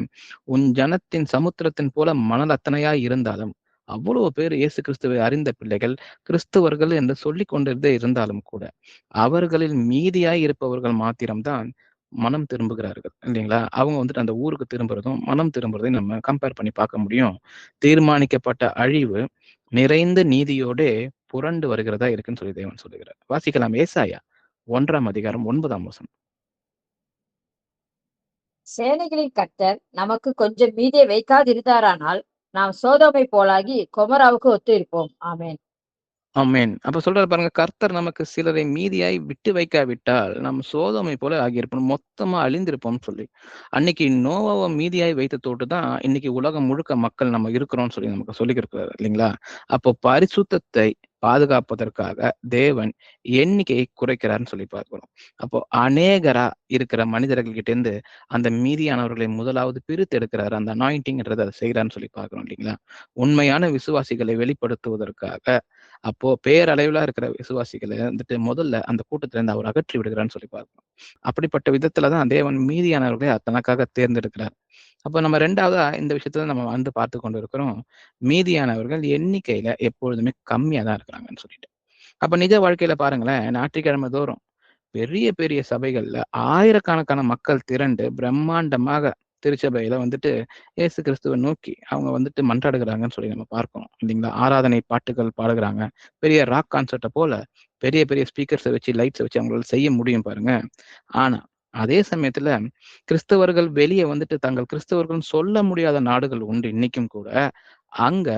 உன் ஜனத்தின் சமுத்திரத்தின் போல மணல் அத்தனையாய் இருந்தாலும், அவ்வளவு பேர் இயேசு கிறிஸ்துவை அறிந்த பிள்ளைகள் கிறிஸ்துவர்கள் என்று சொல்லிக் கொண்டிருந்தே இருந்தாலும் கூட அவர்களில் மீதியாய் இருப்பவர்கள் மாத்திரம்தான் மனம் திரும்புகிறார்கள் இல்லைங்களா? அவங்க வந்துட்டு அந்த ஊருக்கு திரும்புறதும் மனம் திரும்புறதையும் நம்ம கம்பேர் பண்ணி பார்க்க முடியும். தீர்மானிக்கப்பட்ட அழிவு நிறைந்த நீதியோட புரண்டு வருகிறதா இருக்குன்னு சொல்லி தேவன் சொல்லுகிறார். வாசிக்கலாம் ஏசாயா 1ஆம் அதிகாரம் 9ஆம் வசனம். சேனைகளின் கர்த்தர் நமக்கு கொஞ்சம் மீதியை வைக்காதிருந்தாரானால் நாம் சோதோமை போலாகி கொமராவுக்கு ஒத்து இருப்போம். ஆமேன். ஆமென். அப்ப சொல்றாரு பாருங்க, கர்த்தர் நமக்கு சிலரை மீதியாய் விட்டு வைக்காவிட்டால் நாம் சோதோமை போல ஆகியிருப்போம், மொத்தமா அழிந்திருப்போம் சொல்லி. அன்னைக்கு நோவாவை மீதியாய் வைத்த தோட்டு தான் இன்னைக்கு உலகம் முழுக்க மக்கள் நம்ம இருக்கிறோம்னு சொல்லி நமக்கு சொல்லி இருக்கிறார் இல்லைங்களா? அப்போ பரிசுத்தத்தை பாதுகாப்பதற்காக தேவன் எண்ணிக்கையை குறைக்கிறார்னு சொல்லி பார்க்கிறோம். அப்போ அநேகரா இருக்கிற மனிதர்கள் கிட்ட இருந்து அந்த மீதியானவர்களை முதலாவது பிரித்து எடுக்கிறாரு. அந்த அனாயிண்டிங்ன்றதை அதை செய்யறான்னு சொல்லி பார்க்கிறோம் இல்லைங்களா? உண்மையான விசுவாசிகளை வெளிப்படுத்துவதற்காக அப்போ பேரளவுல இருக்கிற விசுவாசிகளை வந்துட்டு முதல்ல அந்த கூட்டத்துல இருந்து அவர் அகற்றி விடுகிறான்னு சொல்லி பார்க்கணும். அப்படிப்பட்ட விதத்துலதான் தேவன் மீதியானவர்களை தனக்காக தேர்ந்தெடுக்கிறார். அப்போ நம்ம ரெண்டாவதா இந்த விஷயத்துல நம்ம வந்து பார்த்து கொண்டு இருக்கிறோம், மீதியானவர்கள் எண்ணிக்கையில எப்பொழுதுமே கம்மியா தான் இருக்கிறாங்கன்னு சொல்லிட்டு. அப்ப நிஜ வாழ்க்கையில பாருங்களேன், ஞாயிற்றுக்கிழமை தோறும் பெரிய பெரிய சபைகள்ல ஆயிரக்கணக்கான மக்கள் திரண்டு பிரம்மாண்டமாக திருச்சபையில வந்துட்டு இயேசு கிறிஸ்துவை நோக்கி அவங்க வந்துட்டு மன்றாடுகிறாங்கன்னு சொல்லி நம்ம பார்க்கணும் இல்லைங்களா? ஆராதனை பாட்டுகள் பாடுகிறாங்க. பெரிய ராக் கான்சர்ட்டை போல பெரிய பெரிய ஸ்பீக்கர்ஸை வச்சு லைட்ஸை வச்சு அவங்களால செய்ய முடியும் பாருங்க. ஆனா அதே சமயத்துல கிறிஸ்தவர்கள் வெளியே வந்துட்டு தங்கள் கிறிஸ்தவர்கள் சொல்ல முடியாத நாடுகள் உண்டு இன்னைக்கும் கூட. அங்க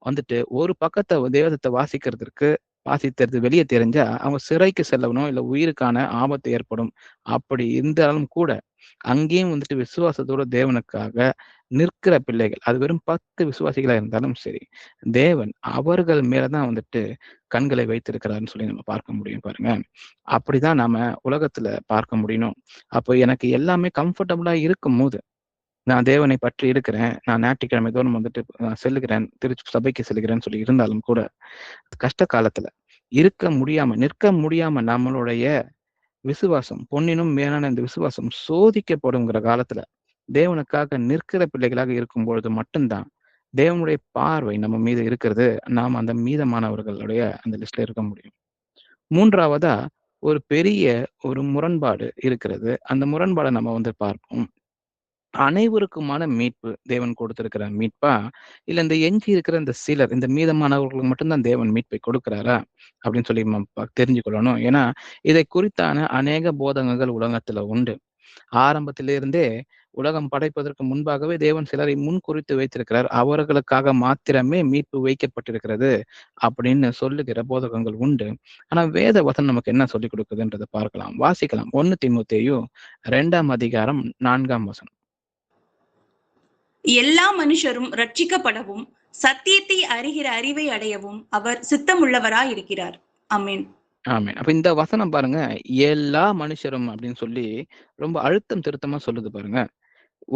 வந்துட்டு ஒரு பக்கத்தை வேதத்தை வாசிக்கிறது வெளியே தெரிஞ்சா அவங்க சிறைக்கு செல்லணும், இல்ல உயிருக்கான ஆபத்து ஏற்படும். அப்படி இருந்தாலும் கூட அங்கேயும் வந்துட்டு விசுவாசத்தோட தேவனுக்காக நிற்கிற பிள்ளைகள், அது வெறும் 10 விசுவாசிகளா இருந்தாலும் சரி, தேவன் அவர்கள் மேலதான் வந்துட்டு கண்களை வைத்திருக்கிறாருன்னு சொல்லி நம்ம பார்க்க முடியும் பாருங்க. அப்படிதான் நாம உலகத்துல பார்க்க முடியணும். அப்போ எனக்கு எல்லாமே கம்ஃபர்டபுளா இருக்கும் போது நான் தேவனை பற்றி இருக்கிறேன், நான் ஞாயிற்றுக்கிழமை தோறும் வந்துட்டு செல்லுகிறேன், சபைக்கு செல்லுகிறேன்னு சொல்லி இருந்தாலும் கூட கஷ்ட காலத்துல நிற்க முடியாம நம்மளுடைய விசுவாசம், பொன்னினும் மேலான இந்த விசுவாசம் சோதிக்கப்படுங்கிற காலத்துல தேவனுக்காக நிற்கிற பிள்ளைகளாக இருக்கும் பொழுது மட்டும்தான் தேவனுடைய பார்வை நம்ம மீது இருக்கிறது. நாம் அந்த மீதமானவர்களுடைய அந்த லிஸ்ட்ல இருக்க முடியும். மூன்றாவதா ஒரு பெரிய ஒரு முரண்பாடு இருக்கிறது. அந்த முரண்பாடை நம்ம வந்து பார்ப்போம். அனைவருக்குமான மீட்பு தேவன் கொடுத்திருக்கிற மீட்பா, இல்ல இந்த எஞ்சி இருக்கிற இந்த சிலர், இந்த மீதமானவர்களுக்கு மட்டும்தான் தேவன் மீட்பை கொடுக்கிறாரா அப்படின்னு சொல்லி நம்ம தெரிஞ்சுக்கொள்ளணும். ஏன்னா இதை குறித்தான அநேக போதகங்கள் உலகத்துல உண்டு. ஆரம்பத்திலிருந்தே உலகம் படைப்பதற்கு முன்பாகவே தேவன் சிலரை முன் குறித்து வைத்திருக்கிறார், அவர்களுக்காக மாத்திரமே மீட்பு வைக்கப்பட்டிருக்கிறது அப்படின்னு சொல்லுகிற போதகங்கள் உண்டு. ஆனா வேத வசனம் நமக்கு என்ன சொல்லிக் கொடுக்குதுன்றதை பார்க்கலாம், வாசிக்கலாம். 1 தீமோத்தேயு 2ஆம் அதிகாரம் 4ஆம் வசனம். எல்லா மனுஷரும் ரட்சிக்கப்படவும் சத்தியத்தை அறிகிற அறிவை அடையவும் அவர் சித்தமுள்ளவராயிருக்கிறார். ஆமென். ஆமென். அப்ப இந்த வசனம் பாருங்க, எல்லா மனுஷரும் அப்படின்னு சொல்லி ரொம்ப அழுத்தம் திருத்தமா சொல்லுது பாருங்க.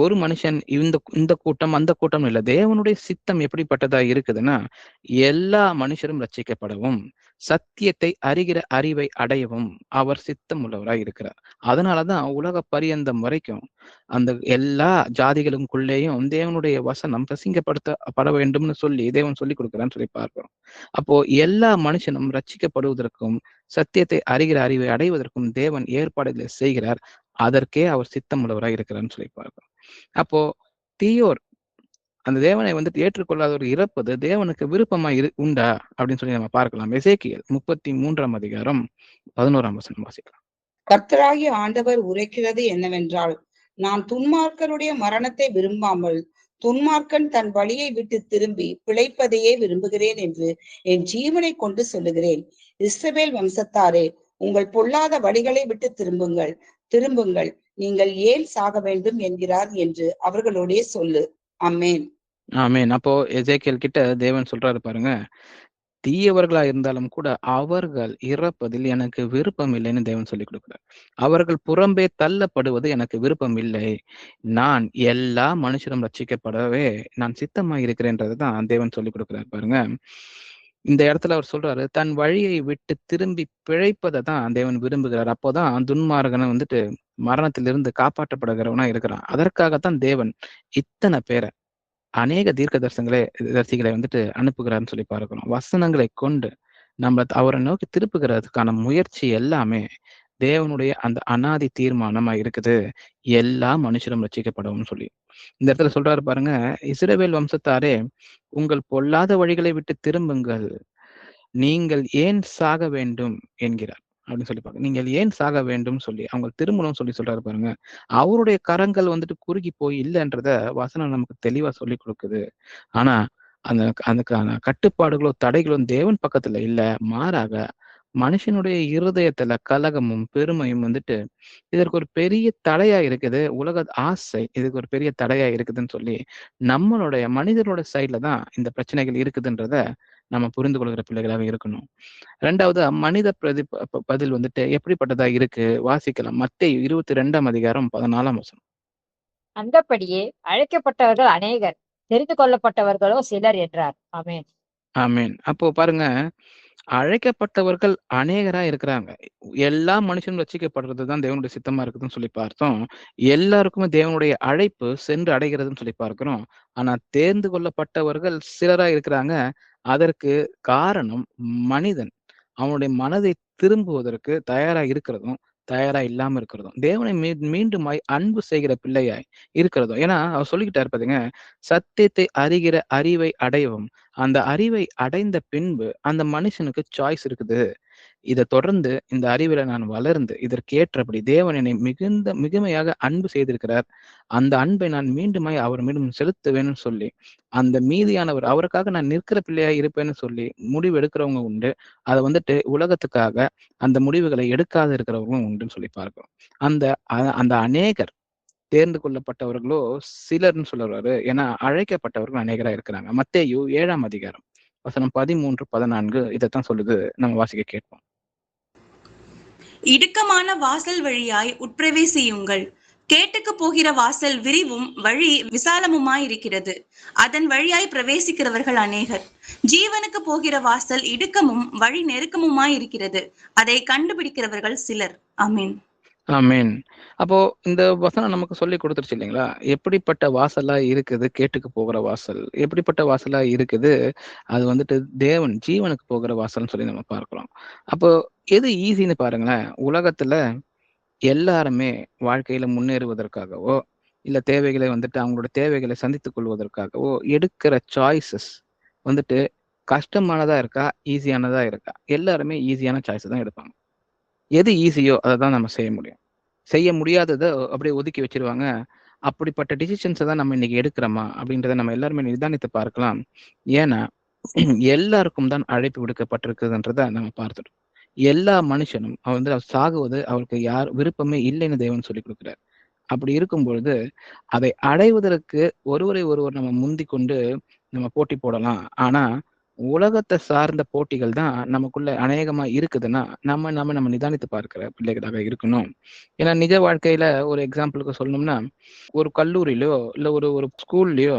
ஒரு மனுஷன் இந்த இந்த கூட்டம் அந்த கூட்டம் இல்ல. தேவனுடைய சித்தம் எப்படிப்பட்டதா இருக்குதுன்னா, எல்லா மனுஷரும் ரட்சிக்கப்படவும் சத்தியத்தை அறிகிற அறிவை அடையவும் அவர் சித்தம் உள்ளவராய் இருக்கிறார். அதனாலதான் உலக பரியந்தம் வரைக்கும் அந்த எல்லா ஜாதிகளுக்குள்ளேயும் தேவனுடைய வசனம் பிரசிங்கப்படுத்தப்பட வேண்டும்னு சொல்லி தேவன் சொல்லி கொடுக்கிறான்னு சொல்லி பார்க்கிறோம். அப்போ எல்லா மனுஷனும் ரட்சிக்கப்படுவதற்கும் சத்தியத்தை அறிகிற அறிவை அடைவதற்கும் தேவன் ஏற்பாடுகளை செய்கிறார். அதற்கே அவர் சித்தம் உள்ளவராய் இருக்கிறார்னு சொல்லி பார்க்கிறோம். அப்போ தீயோர் அந்த தேவனை வந்துட்டு ஏற்றுக்கொள்ளாதவர் இறப்பது தேவனுக்கு விருப்பமா உண்டா அப்படின்னு சொல்லி நம்ம பார்க்கலாம். எசேக்கியேல் 33ஆம் அதிகாரம் 11ஆம் வசனம் வாசிக்கலாம். கர்த்தராகிய ஆண்டவர் உரைக்கிறது என்னவென்றால், நான் துன்மார்க்கருடைய மரணத்தை விரும்பாமல் துன்மார்க்கன் தன் வழியை விட்டு திரும்பி பிழைப்பதையே விரும்புகிறேன் என்று என் ஜீவனை கொண்டு சொல்லுகிறேன். இஸ்ரவேல் வம்சத்தாரே, உங்கள் பொல்லாத வழிகளை விட்டு திரும்புங்கள், நீங்கள் ஏன் சாக வேண்டும் என்கிறார் என்று அவர்களுடைய சொல்லு. ஆமென். ஆமென். அப்போ எசேக்கியேல் கிட்ட தேவன் சொல்றாரு பாருங்க, தீயவர்களா இருந்தாலும் கூட அவர்கள் இறப்பதில் எனக்கு விருப்பம் இல்லைன்னு தேவன் சொல்லி கொடுக்கிறார். அவர்கள் புறம்பே தள்ளப்படுவது எனக்கு விருப்பம் இல்லை. நான் எல்லா மனுஷரும் ரட்சிக்கப்படவே நான் சித்தமா இருக்கிறேன்றதுதான் தேவன் சொல்லி கொடுக்கிறார் பாருங்க. இந்த இடத்துல அவர் சொல்றாரு, தன் வழியை விட்டு திரும்பி பிழைப்பதை தான் தேவன் விரும்புகிறார். அப்போதான் துன்மார்கனை வந்துட்டு மரணத்திலிருந்து காப்பாற்றப்படுகிறவனா இருக்கிறான். அதற்காகத்தான் தேவன் இத்தனை பேரை அநேக தரிசிகளை வந்துட்டு அனுப்புகிறாருன்னு சொல்லி பார்க்கிறோம். வசனங்களை கொண்டு நம்ம அவரை நோக்கி திருப்புகிறதுக்கான முயற்சி எல்லாமே தேவனுடைய அந்த அனாதி தீர்மானமா இருக்குது, எல்லா மனுஷரும் ரட்சிக்கப்படவும் சொல்லி. இந்த இடத்துல சொல்றாரு பாருங்க, இஸ்ரவேல் வம்சத்தாரே, உங்கள் பொல்லாத வழிகளை விட்டு திரும்புங்கள், நீங்கள் ஏன் சாக வேண்டும் என்கிறார் அப்படின்னு சொல்லி பாருங்க. நீங்கள் ஏன் சாக வேண்டும் சொல்லி அவங்க திரும்பணும் சொல்லி சொல்றாரு பாருங்க. அவருடைய கரங்கள் வந்துட்டு குறுகி போய் இல்லைன்றத வசனம் நமக்கு தெளிவா சொல்லி கொடுக்குது. ஆனா அதுக்கான கட்டுப்பாடுகளோ தடைகளும் தேவன் பக்கத்துல இல்ல, மாறாக மனுஷனுடைய இருதயத்துல கலகமும் பெருமையும் வந்துட்டு இதற்கு ஒரு பெரிய தடையா இருக்குது. உலக ஆசை இதுக்கு ஒரு பெரிய தடையா இருக்குதுன்னு சொல்லி நம்மளுடைய மனிதனோட சைட்ல தான் இந்த பிரச்சனைகள் இருக்குதுன்றத நம்ம புரிந்து கொள்கிற பிள்ளைகளாக இருக்கணும். ரெண்டாவது மனித பதில் வந்துட்டு எப்படிப்பட்டதா இருக்கு வாசிக்கலாம். மத்தேயு 22ஆம் அதிகாரம் 14ஆம் வசனம். அந்தபடியே அழைக்கப்பட்டவர்கள் அநேகர், தெரிந்து கொள்ளப்பட்டவர்களோ சிலர் என்றார். ஆமென். ஆமென். அப்போ பாருங்க, அழைக்கப்பட்டவர்கள் அநேகரா இருக்கிறாங்க. எல்லா மனுஷனும் ரட்சிக்கப்படுறதுதான் தேவனுடைய சித்தமா இருக்குதுன்னு சொல்லி பார்த்தோம். எல்லாருக்குமே தேவனுடைய அழைப்பு சென்று அடைகிறதுன்னு சொல்லி பார்க்கிறோம். ஆனா தேர்ந்து கொள்ளப்பட்டவர்கள் சிலரா இருக்கிறாங்க. அதற்கு காரணம் மனிதன் அவனுடைய மனதை திரும்புவதற்கு தயாரா இருக்கிறதும், தயாரா இல்லாம இருக்கிறதும், தேவனை மீண்டுமாய் அன்பு செய்கிற பிள்ளையாய் இருக்கிறதும். ஏன்னா அவர் சொல்லிக்கிட்டாரு பாத்தீங்க, சத்தியத்தை அறிகிற அறிவை அடையவும், அந்த அறிவை அடைந்த பின்பு அந்த மனுஷனுக்கு சாய்ஸ் இருக்குது. இதை தொடர்ந்து இந்த அறிவில நான் வளர்ந்து இதற்கேற்றபடி தேவன் என்னை மிகுமையாக அன்பு செய்திருக்கிறார். அந்த அன்பை நான் மீண்டுமாய் அவர் மீண்டும் செலுத்துவேன்னு சொல்லி, அந்த மீதியானவர் அவருக்காக நான் நிற்கிற பிள்ளையாய் இருப்பேன்னு சொல்லி முடிவு எடுக்கிறவங்க உண்டு. அதை வந்துட்டு உலகத்துக்காக அந்த முடிவுகளை எடுக்காத இருக்கிறவங்களும் உண்டுன்னு சொல்லி பார்க்கிறோம். அந்த அந்த அநேகர் தேர்ந்து கொள்ளப்பட்டவர்களோ சிலர்னு சொல்லுவாரு. ஏன்னா அழைக்கப்பட்டவர்கள் அநேகரா இருக்கிறாங்க. மத்தேயு 7ஆம் அதிகாரம் வசனம் 13, 14 இதைத்தான் சொல்லுது. நம்ம வாசிக்க கேட்போம். இடுக்கமான வாசல் வழியாய் உட்பிரவேசியுங்கள். கேட்டுக்கு போகிற வாசல் விரிவும் வழி விசாலமுமாயிருக்கிறது, அதன் வழியாய் பிரவேசிக்கிறவர்கள் அநேகர். ஜீவனுக்கு போகிற வாசல் இடுக்கமும் வழி நெருக்கமுமாயிருக்கிறது, அதை கண்டுபிடிக்கிறவர்கள் சிலர். ஆமீன். ஆமீன். அப்போ இந்த வசனம் நமக்கு சொல்லி கொடுத்துருச்சு இல்லைங்களா? எப்படிப்பட்ட வாசலா இருக்குது கேட்டுக்கு போகிற வாசல், எப்படிப்பட்ட வாசலா இருக்குது அது வந்துட்டு தேவன் ஜீவனுக்கு போகிற வாசல்னு சொல்லி நம்ம பார்க்கிறோம். அப்போ எது ஈஸின்னு பாருங்களேன். உலகத்துல எல்லாருமே வாழ்க்கையில முன்னேறுவதற்காகவோ இல்ல தேவைகளை வந்துட்டு அவங்களோட தேவைகளை சந்தித்துக் கொள்வதற்காகவோ எடுக்கிற சாய்ஸஸ் வந்துட்டு கஷ்டமானதா இருக்கா, ஈஸியானதா இருக்கா? எல்லாருமே ஈஸியான சாய்ஸ் தான் எடுப்பாங்க. எது ஈஸியோ அதை தான் நம்ம செய்ய முடியும். செய்ய முடியாததை அப்படியே ஒதுக்கி வச்சிருவாங்க. அப்படிப்பட்ட டிசிஷன்ஸை தான் நம்ம இன்னைக்கு எடுக்கிறோமா அப்படின்றத நம்ம எல்லாருமே நிதானித்து பார்க்கலாம். ஏன்னா எல்லாருக்கும் தான் அழைப்பு விடுக்கப்பட்டிருக்குதுன்றத நம்ம பார்த்துட்டோம். எல்லா மனுஷனும் அவர் சாகுவது அவருக்கு யார் விருப்பமே இல்லைன்னு தேவன் சொல்லி கொடுக்குறாரு. அப்படி இருக்கும் பொழுது அதை அடைவதற்கு ஒருவரை ஒருவர் நம்ம முந்தி கொண்டு நம்ம போட்டி போடலாம். ஆனா உலகத்தை சார்ந்த போட்டிகள் தான் நமக்குள்ள அநேகமா இருக்குதுன்னா நம்ம நம்ம நம்ம நிதானித்து பார்க்கிற பிள்ளைகளாக இருக்கணும். ஏன்னா நிஜ வாழ்க்கையில ஒரு எக்ஸாம்பிளுக்கு சொல்லணும்னா, ஒரு கல்லூரியிலயோ இல்ல ஒரு ஒரு ஸ்கூல்லயோ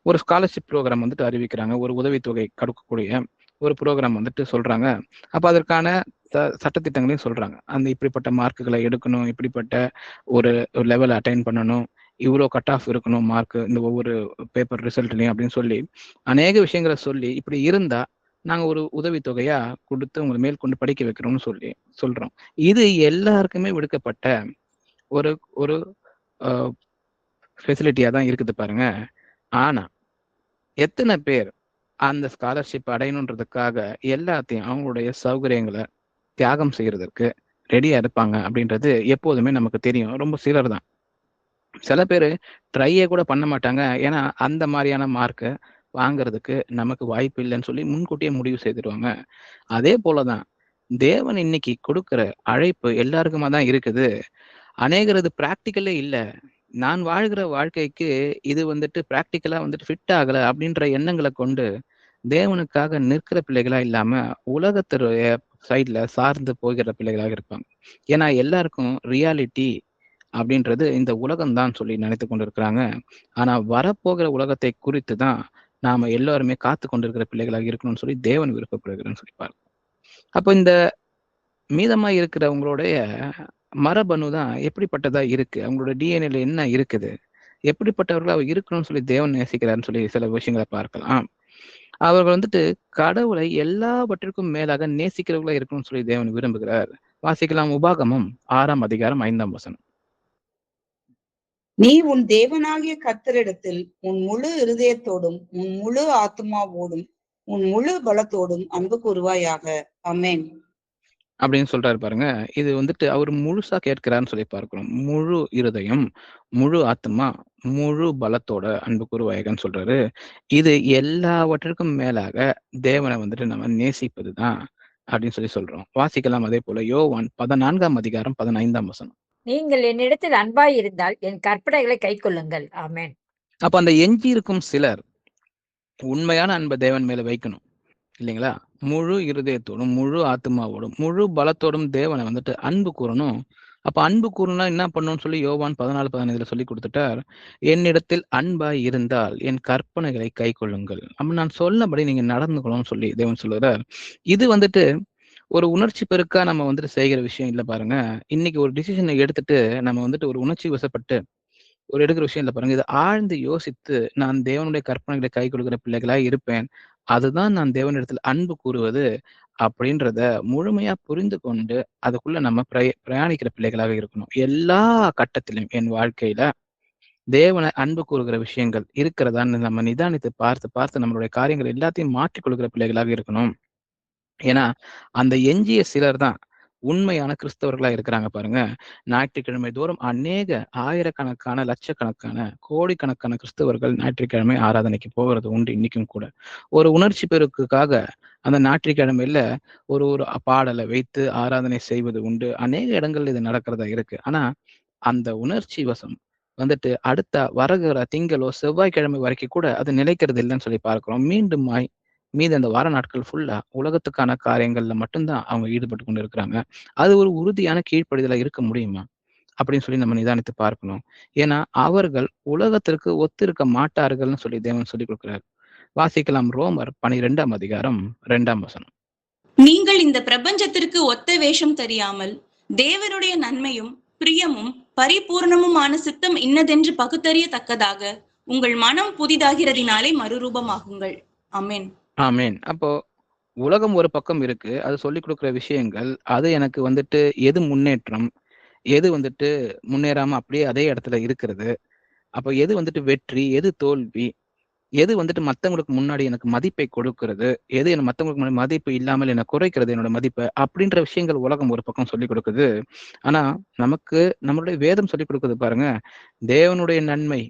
ஒரு ஸ்காலர்ஷிப் ப்ரோக்ராம் வந்துட்டு அறிவிக்கிறாங்க. ஒரு உதவித்தொகை கொடுக்கக்கூடிய ஒரு ப்ரோக்ராம் வந்துட்டு சொல்றாங்க. அப்ப அதற்கான சட்டத்திட்டங்களையும் சொல்றாங்க. அந்த இப்படிப்பட்ட மார்க்குகளை எடுக்கணும், இப்படிப்பட்ட ஒரு லெவல் அட்டைன் பண்ணணும், இவ்வளோ கட் ஆஃப் இருக்கணும் மார்க் இந்த ஒவ்வொரு பேப்பர் ரிசல்ட்லையும் அப்படின்னு சொல்லி அநேக விஷயங்களை சொல்லி, இப்படி இருந்தா நாங்க ஒரு உதவித்தொகையா கொடுத்து உங்களை மேல் கொண்டு படிக்க வைக்கிறோம்னு சொல்லி சொல்றோம். இது எல்லாருக்குமே விடுக்கப்பட்ட ஒரு ஒரு ஃபெசிலிட்டியா தான் இருக்குது பாருங்க. ஆனா எத்தனை பேர் அந்த ஸ்காலர்ஷிப் அடையணுன்றதுக்காக எல்லாத்தையும் அவங்களுடைய சௌகரியங்களை தியாகம் செய்யறதுக்கு ரெடியா இருப்பாங்க அப்படின்றது எப்போதுமே நமக்கு தெரியும். ரொம்ப சிலர் தான். சில பேர் ட்ரையே கூட பண்ண மாட்டாங்க. ஏன்னா அந்த மாதிரியான மார்க்கை வாங்குறதுக்கு நமக்கு வாய்ப்பு இல்லைன்னு சொல்லி முன்கூட்டியே முடிவு செய்திருவாங்க. அதே போலதான் தேவன் இன்னைக்கு கொடுக்கிற அழைப்பு எல்லாருக்குமா தான் இருக்குது. அநேகரது பிராக்டிக்கலே இல்லை. நான் வாழ்கிற வாழ்க்கைக்கு இது வந்துட்டு பிராக்டிக்கலா வந்துட்டு ஃபிட் ஆகல அப்படின்ற எண்ணங்களை கொண்டு தேவனுக்காக நிற்கிற பிள்ளைகளா இல்லாம உலகத்துடைய சைட்ல சார்ந்து போகிற பிள்ளைகளாக இருப்பாங்க. ஏன்னா எல்லாருக்கும் ரியாலிட்டி அப்படின்றது இந்த உலகம்தான் சொல்லி நினைத்து கொண்டு இருக்கிறாங்க. ஆனா வரப்போகிற உலகத்தை குறித்து தான் நாம எல்லாருமே காத்து கொண்டிருக்கிற பிள்ளைகளாக இருக்கணும்னு சொல்லி தேவன் விருப்பப்படுகிறேன்னு சொல்லி பாருங்க. அப்போ இந்த மீதமா இருக்கிறவங்களுடைய மரபணு தான் எப்படிப்பட்டதா இருக்கு, அவங்களோட டிஎன்ஏல என்ன இருக்குது, எப்படிப்பட்டவர்களா இருக்கணும்னு சொல்லி தேவன் நேசிக்கிறாருன்னு சொல்லி சில விஷயங்களை பார்க்கலாம். அவர்கள் வந்துட்டு கடவுளை எல்லாவற்றிற்கும் மேலாக நேசிக்கிறவர்களா இருக்கணும்னு சொல்லி தேவன் விரும்புகிறார். வாசிக்கலாம். உபாகமம் 6ஆம் அதிகாரம் 5ஆம் வசனம். நீ உன் தேவனாகிய கர்த்தரிடத்தில் உன் முழு இருதயத்தோடும் உன் முழு ஆத்மாவோடும் உன் முழு பலத்தோடும் அன்பு கூறுவாயாக. ஆமென் அப்படின்னு சொல்றாரு பாருங்க. இது வந்துட்டு அவர் முழுசா கேட்கிறாருன்னு சொல்லி பார்க்கிறோம். முழு இருதயம், முழு ஆத்மா, முழு பலத்தோட அன்பு கூறுவாயகன்னு சொல்றாரு. இது எல்லாவற்றிற்கும் மேலாக தேவனை வந்துட்டு நம்ம நேசிப்பதுதான் அப்படின்னு சொல்லி சொல்றோம். வாசிக்கலாம். அதே போல யோவான் 14ஆம் அதிகாரம் 15ஆம் வசனம். நீங்கள் என்னிடத்தில் அன்பாய் இருந்தால் என் கற்பனைகளை கை கொள்ளுங்கள். ஆமென். அப்ப அந்த எஞ்சி இருக்கும் சிலர் உண்மையான அன்பை தேவன் மேல வைக்கணும் இல்லைங்களா? முழு இருதயத்தோடும் முழு ஆத்மாவோடும் முழு பலத்தோடும் தேவனை வந்துட்டு அன்பு கூறணும். அப்ப அன்பு கூறணும்னா என்ன பண்ணணும்னு சொல்லி யோவான் 14:15 சொல்லி கொடுத்துட்டார். என்னிடத்தில் அன்பாய் இருந்தால் என் கற்பனைகளை கை கொள்ளுங்கள். அப்ப நான் சொன்னபடி நீங்க நடந்துக்கணும்னு சொல்லி தேவன் சொல்லுகிறார். இது வந்துட்டு ஒரு உணர்ச்சி பெருக்கா நம்ம வந்துட்டு செய்கிற விஷயம் இல்ல பாருங்க. இன்னைக்கு ஒரு டிசிஷனை எடுத்துட்டு நம்ம வந்துட்டு ஒரு உணர்ச்சி வசப்பட்டு ஒரு எடுக்கிற விஷயம் இல்ல பாருங்க. இத ஆழ்ந்து யோசித்து நான் தேவனுடைய கற்பனைகளை கை கொள்கிற பிள்ளைகளா இருப்பேன். அதுதான் நான் தேவனிடத்தில் அன்பு கூறுவது அப்படின்றத முழுமையா புரிந்து கொண்டு அதுக்குள்ள நம்ம பிரயாணிக்கிற பிள்ளைகளாக இருக்கணும். எல்லா கட்டத்திலும் என் வாழ்க்கையில தேவனை அன்பு கூறுகிற விஷயங்கள் இருக்கிறதான்னு நம்ம நிதானித்து பார்த்து பார்த்து நம்மளுடைய காரியங்கள் எல்லாத்தையும் மாற்றிக் கொள்கிற பிள்ளைகளாக இருக்கணும். ஏன்னா அந்த எஞ்சிய சிலர் தான் உண்மையான கிறிஸ்தவர்களா இருக்கிறாங்க பாருங்க. ஞாயிற்றுக்கிழமை தோறும் அநேக ஆயிரக்கணக்கான லட்சக்கணக்கான கோடிக்கணக்கான கிறிஸ்தவர்கள் ஞாயிற்றுக்கிழமை ஆராதனைக்கு போகிறது உண்டு இன்னைக்கும் கூட. ஒரு உணர்ச்சி பெருக்குக்காக அந்த ஞாயிற்றுக்கிழமையில ஒரு ஒரு பாடலை வைத்து ஆராதனை செய்வது உண்டு. அநேக இடங்கள்ல இது நடக்கிறதா இருக்கு. ஆனா அந்த உணர்ச்சி வசம் வந்துட்டு அடுத்த வருகிற திங்களோ செவ்வாய்க்கிழமை வரைக்கும் கூட அது நிலைக்கிறது இல்லைன்னு சொல்லி பார்க்கிறோம். மீண்டும் மீதி அந்த வார நாட்கள் ஃபுல்லா உலகத்துக்கான காரியங்கள்ல மட்டும்தான் அவங்க ஈடுபட்டு கொண்டு இருக்கிறாங்க. அது ஒரு உறுதியான கீழ்ப்படிதலா இருக்க முடியுமா? அப்படின்னு சொல்லி நம்ம நிதானித்து பார்க்கணும். ஏன்னா அவர்கள் உலகத்திற்கு ஒத்திருக்க மாட்டார்கள்னு சொல்லி தேவன் சொல்லிக் கொடுக்கிறார். வாசிக்கலாம் ரோமர் 12ஆம் அதிகாரம் 2ஆம் வசனம். நீங்கள் இந்த பிரபஞ்சத்திற்கு ஒத்த வேஷம் தெரியாமல் தேவனுடைய நன்மையும் பிரியமும் பரிபூர்ணமுமான சித்தம் இன்னதென்று பகுத்தறியத்தக்கதாக உங்கள் மனம் புதிதாகிறதினாலே மறுரூபமாகுங்கள். ஆமென். ஆமென். அப்போ உலகம் ஒரு பக்கம் இருக்கு. அது சொல்லிக் கொடுக்கிற விஷயங்கள், அது எனக்கு வந்துட்டு எது முன்னேற்றம், எது வந்துட்டு முன்னேறாம அப்படியே அதே இடத்துல இருக்கிறது. அப்ப எது வந்துட்டு வெற்றி, எது தோல்வி, எது வந்துட்டு மத்தவங்களுக்கு முன்னாடி எனக்கு மதிப்பை கொடுக்கிறது, எது என்ன மத்தவங்களுக்கு முன்னாடி மதிப்பு இல்லாமல் என்ன குறைக்கிறது என்னோட மதிப்ப, அப்படின்ற விஷயங்கள் உலகம் ஒரு பக்கம் சொல்லிக் கொடுக்குது. ஆனா நமக்கு நம்மளுடைய வேதம் சொல்லிக் கொடுக்குது பாருங்க. தேவனுடைய நன்மை,